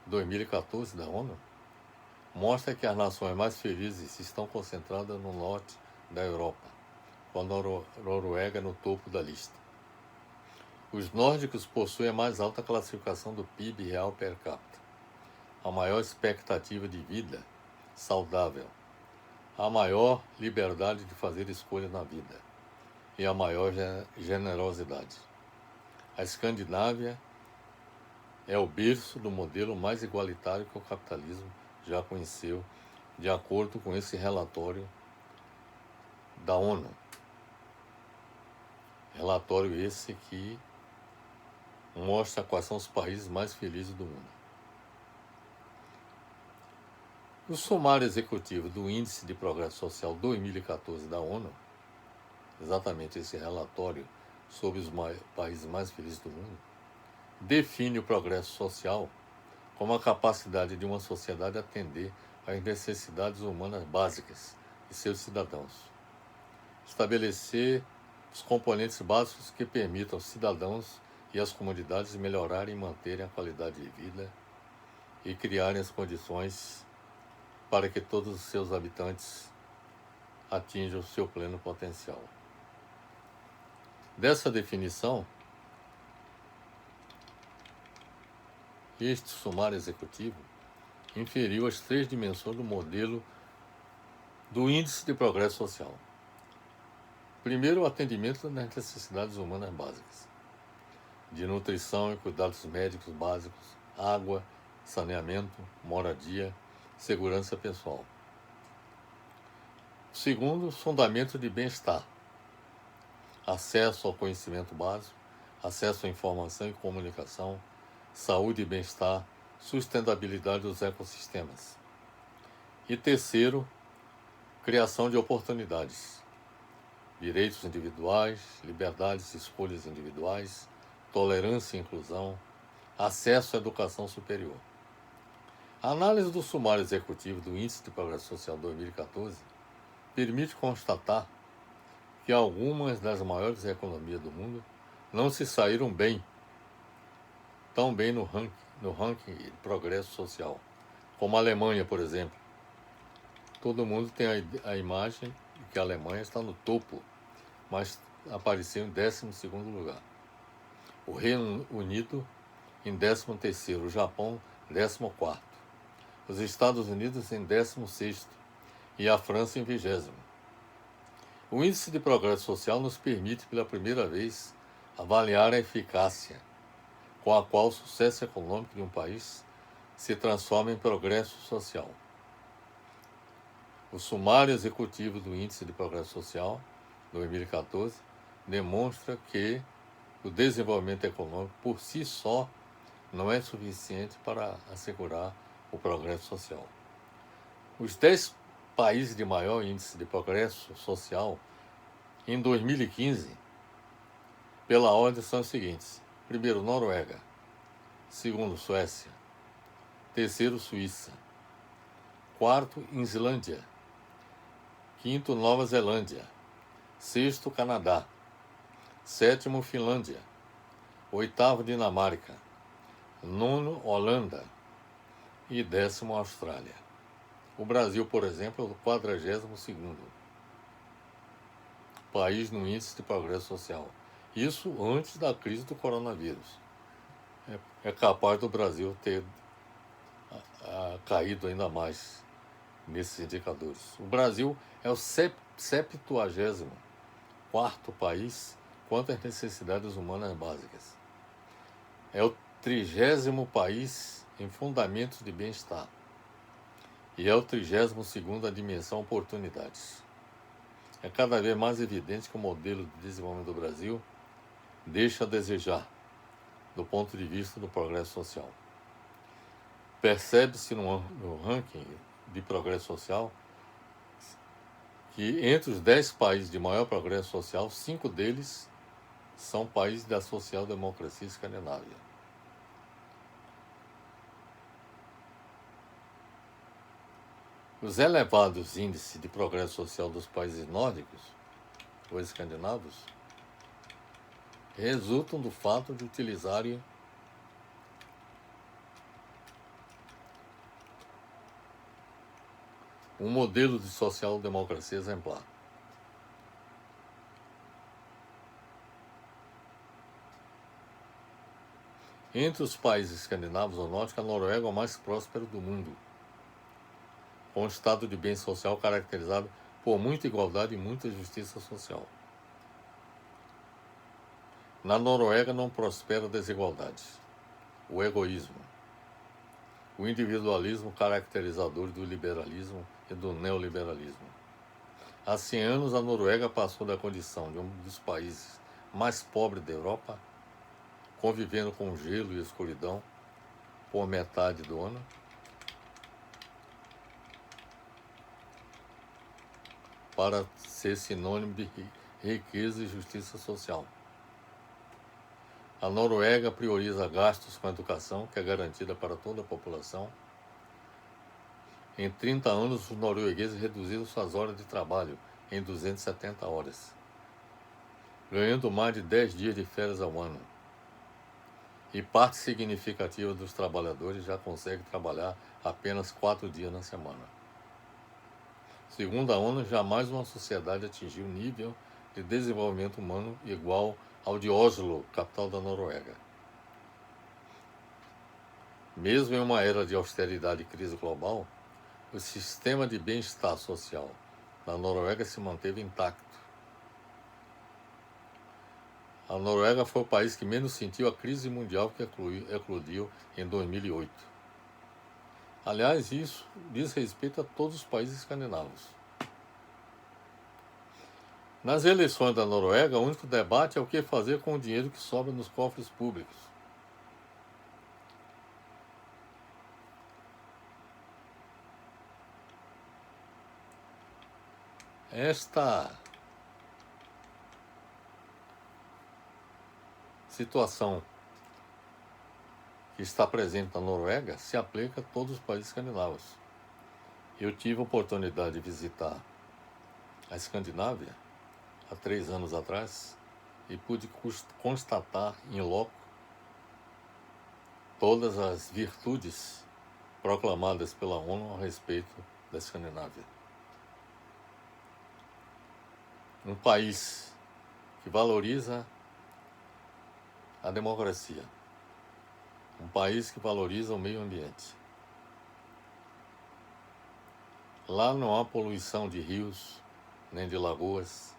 2014 da ONU mostra que as nações mais felizes estão concentradas no norte da Europa, com a Noruega no topo da lista. Os nórdicos possuem a mais alta classificação do PIB real per capita, a maior expectativa de vida saudável, a maior liberdade de fazer escolhas na vida e a maior generosidade. A Escandinávia é o berço do modelo mais igualitário que o capitalismo já conheceu, de acordo com esse relatório da ONU. Relatório esse que mostra quais são os países mais felizes do mundo. O sumário executivo do Índice de Progresso Social 2014 da ONU, exatamente esse relatório sobre os países mais felizes do mundo, define o progresso social como a capacidade de uma sociedade atender às necessidades humanas básicas de seus cidadãos, estabelecer os componentes básicos que permitam aos cidadãos e às comunidades melhorarem e manterem a qualidade de vida e criarem as condições para que todos os seus habitantes atinjam o seu pleno potencial. Dessa definição, este sumário executivo inferiu as 3 dimensões do modelo do Índice de Progresso Social. Primeiro, o atendimento das necessidades humanas básicas, de nutrição e cuidados médicos básicos, água, saneamento, moradia, segurança pessoal. Segundo, os fundamentos de bem-estar, acesso ao conhecimento básico, acesso à informação e comunicação, saúde e bem-estar, sustentabilidade dos ecossistemas. E terceiro, criação de oportunidades, direitos individuais, liberdades e escolhas individuais, tolerância e inclusão, acesso à educação superior. A análise do sumário executivo do Índice de Progresso Social 2014 permite constatar que algumas das maiores economias do mundo não se saíram tão bem no ranking de progresso social, como a Alemanha, por exemplo. Todo mundo tem a imagem de que a Alemanha está no topo, mas apareceu em 12º lugar. O Reino Unido em 13º, o Japão 14º, os Estados Unidos em 16º e a França em 20º. O Índice de Progresso Social nos permite pela primeira vez avaliar a eficácia com a qual o sucesso econômico de um país se transforma em progresso social. O sumário executivo do Índice de Progresso Social 2014 demonstra que o desenvolvimento econômico por si só não é suficiente para assegurar o progresso social. Os 10 países de maior índice de progresso social em 2015, pela ordem, são os seguintes: primeiro, Noruega; segundo, Suécia; terceiro, Suíça; quarto, Islândia; quinto, Nova Zelândia; sexto, Canadá; sétimo, Finlândia; oitavo, Dinamarca; nono, Holanda e 10º, Austrália. O Brasil, por exemplo, é o 42º país no Índice de Progresso Social. Isso antes da crise do coronavírus. É capaz do Brasil ter caído ainda mais nesses indicadores. O Brasil é o 74º país quanto às necessidades humanas básicas. É o 30º país em fundamentos de bem-estar e é o 32º a dimensão oportunidades. É cada vez mais evidente que o modelo de desenvolvimento do Brasil deixa a desejar do ponto de vista do progresso social. Percebe-se no ranking de progresso social que entre os 10 países de maior progresso social, 5 deles são países da social-democracia escandinava. Os elevados índices de progresso social dos países nórdicos, ou escandinavos, resultam do fato de utilizarem um modelo de social-democracia exemplar. Entre os países escandinavos ou nórdicos, a Noruega é o mais próspero do mundo, com um estado de bem social caracterizado por muita igualdade e muita justiça social. Na Noruega não prospera a desigualdade, o egoísmo, o individualismo caracterizador do liberalismo e do neoliberalismo. Há 100 anos, a Noruega passou da condição de um dos países mais pobres da Europa, convivendo com gelo e escuridão por metade do ano, para ser sinônimo de riqueza e justiça social. A Noruega prioriza gastos com a educação, que é garantida para toda a população. Em 30 anos, os noruegueses reduziram suas horas de trabalho em 270 horas, ganhando mais de 10 dias de férias ao ano. E parte significativa dos trabalhadores já consegue trabalhar apenas 4 dias na semana. Segundo a ONU, jamais uma sociedade atingiu um nível de desenvolvimento humano igual ao de Oslo, capital da Noruega. Mesmo em uma era de austeridade e crise global, o sistema de bem-estar social na Noruega se manteve intacto. A Noruega foi o país que menos sentiu a crise mundial que eclodiu em 2008. Aliás, isso diz respeito a todos os países escandinavos. Nas eleições da Noruega, o único debate é o que fazer com o dinheiro que sobra nos cofres públicos. Esta situação que está presente na Noruega se aplica a todos os países escandinavos. Eu tive a oportunidade de visitar a Escandinávia há 3 anos atrás e pude constatar em loco todas as virtudes proclamadas pela ONU a respeito da Escandinávia. Um país que valoriza a democracia, um país que valoriza o meio ambiente. Lá não há poluição de rios, nem de lagoas,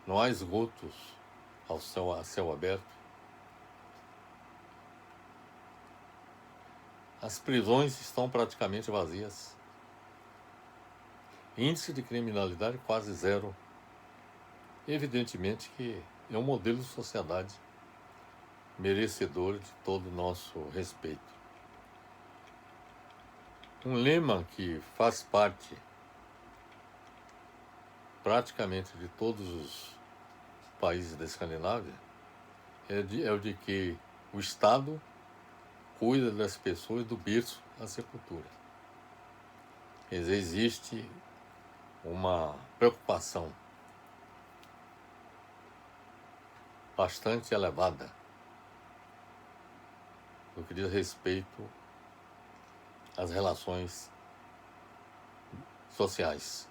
não há esgotos a céu aberto. As prisões estão praticamente vazias. Índice de criminalidade quase zero. Evidentemente que é um modelo de sociedade merecedor de todo o nosso respeito. Um lema que faz parte praticamente de todos os países da Escandinávia é o de que o Estado cuida das pessoas do berço à sepultura. Quer dizer, existe uma preocupação bastante elevada no que diz respeito às relações sociais.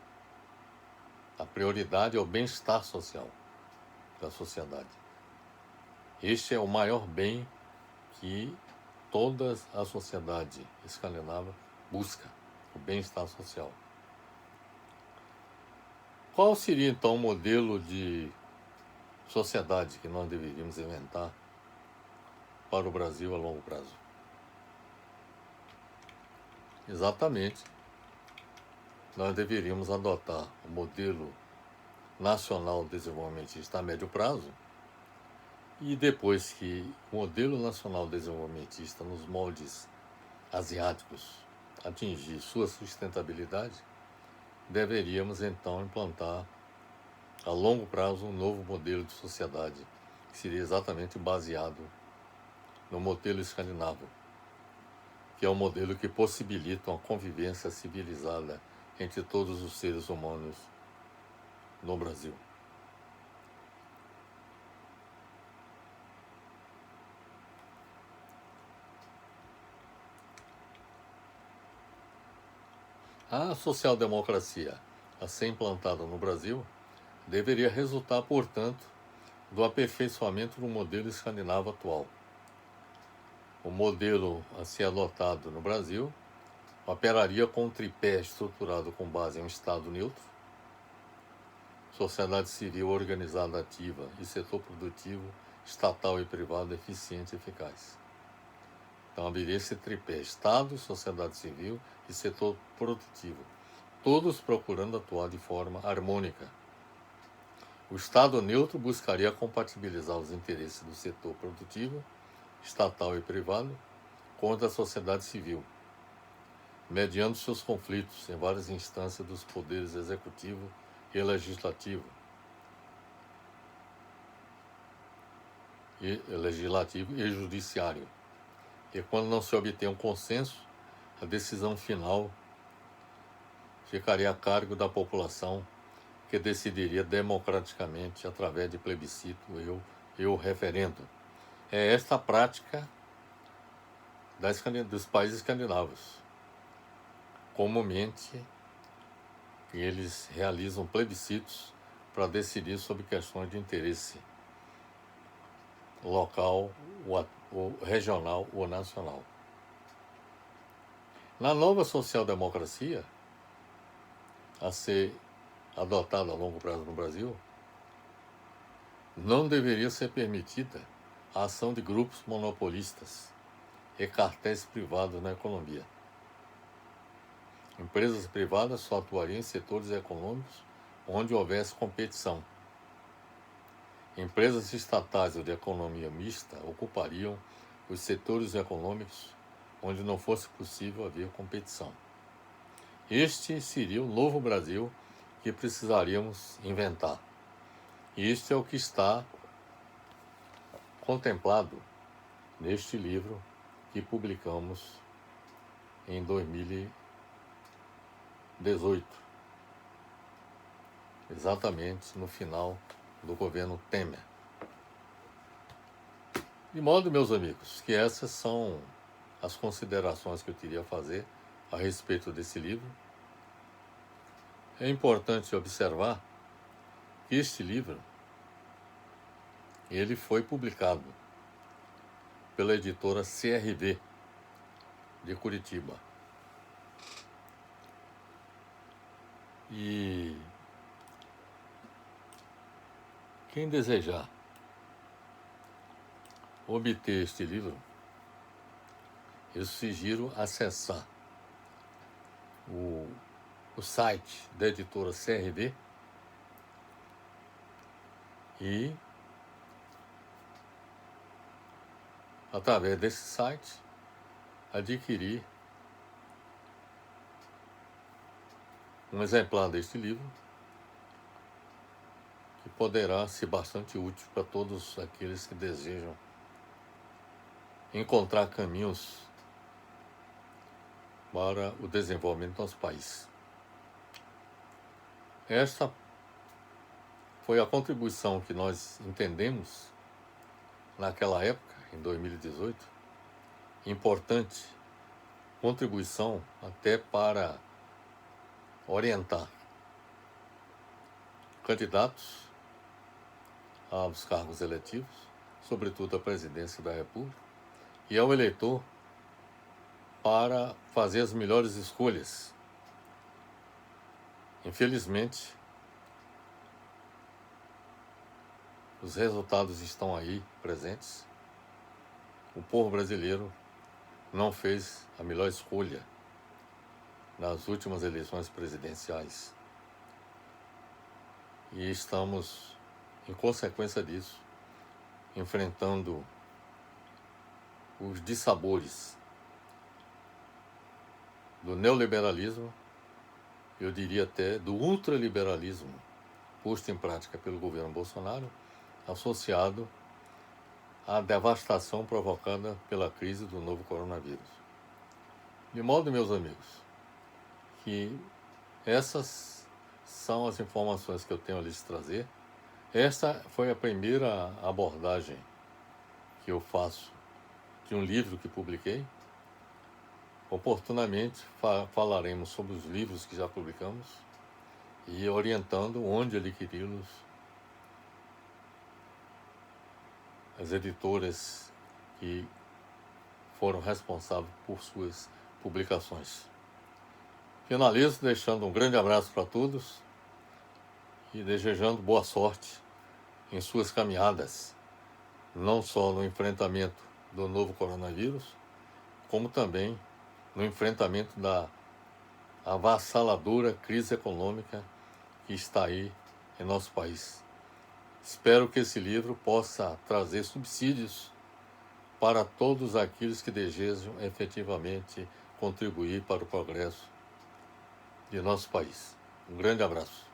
A prioridade é o bem-estar social da sociedade. Este é o maior bem que toda a sociedade escandinava busca, o bem-estar social. Qual seria então o modelo de sociedade que nós deveríamos inventar para o Brasil a longo prazo. Exatamente, nós deveríamos adotar o modelo nacional desenvolvimentista a médio prazo e depois que o modelo nacional desenvolvimentista nos moldes asiáticos atingir sua sustentabilidade, deveríamos então implantar a longo prazo um novo modelo de sociedade, que seria exatamente baseado no modelo escandinavo, que é um modelo que possibilita uma convivência civilizada entre todos os seres humanos no Brasil. A social-democracia a ser implantada no Brasil deveria resultar, portanto, do aperfeiçoamento do modelo escandinavo atual. O modelo a ser adotado no Brasil operaria com um tripé estruturado com base em um Estado neutro, sociedade civil organizada ativa e setor produtivo, estatal e privado eficiente e eficaz. Então haveria esse tripé: Estado, sociedade civil e setor produtivo, todos procurando atuar de forma harmônica. O Estado neutro buscaria compatibilizar os interesses do setor produtivo, estatal e privado, com os da sociedade civil, mediando seus conflitos em várias instâncias dos poderes executivo e legislativo, e judiciário. E quando não se obtém um consenso, a decisão final ficaria a cargo da população, que decidiria democraticamente através de plebiscito e o referendo. É esta a prática dos países escandinavos. Comumente, eles realizam plebiscitos para decidir sobre questões de interesse local, ou regional ou nacional. Na nova social-democracia, a ser adotada a longo prazo no Brasil, não deveria ser permitida a ação de grupos monopolistas e cartéis privados na economia. Empresas privadas só atuariam em setores econômicos onde houvesse competição. Empresas estatais ou de economia mista ocupariam os setores econômicos onde não fosse possível haver competição. Este seria o novo Brasil que precisaríamos inventar. E isto é o que está contemplado neste livro que publicamos em 2018, exatamente no final do governo Temer. De modo, meus amigos, que essas são as considerações que eu teria a fazer a respeito desse livro. É importante observar que este livro ele foi publicado pela editora CRV de Curitiba. E quem desejar obter este livro, eu sugiro acessar o site da editora CRV e, através desse site, adquirir um exemplar deste livro, que poderá ser bastante útil para todos aqueles que desejam encontrar caminhos para o desenvolvimento do nosso país. Esta foi a contribuição que nós entendemos naquela época, em 2018, importante contribuição até para orientar candidatos aos cargos eletivos, sobretudo a presidência da República, e ao eleitor para fazer as melhores escolhas. Infelizmente, os resultados estão aí presentes o povo brasileiro não fez a melhor escolha nas últimas eleições presidenciais. E estamos, em consequência disso, enfrentando os dissabores do neoliberalismo, eu diria até do ultraliberalismo posto em prática pelo governo Bolsonaro, associado à devastação provocada pela crise do novo coronavírus. De modo, meus amigos, que essas são as informações que eu tenho a lhes trazer. Esta foi a primeira abordagem que eu faço de um livro que publiquei. Oportunamente falaremos sobre os livros que já publicamos e orientando onde adquiri-los, as editoras que foram responsáveis por suas publicações. Finalizo deixando um grande abraço para todos e desejando boa sorte em suas caminhadas, não só no enfrentamento do novo coronavírus, como também no enfrentamento da avassaladora crise econômica que está aí em nosso país. Espero que esse livro possa trazer subsídios para todos aqueles que desejam efetivamente contribuir para o progresso de nosso país. Um grande abraço.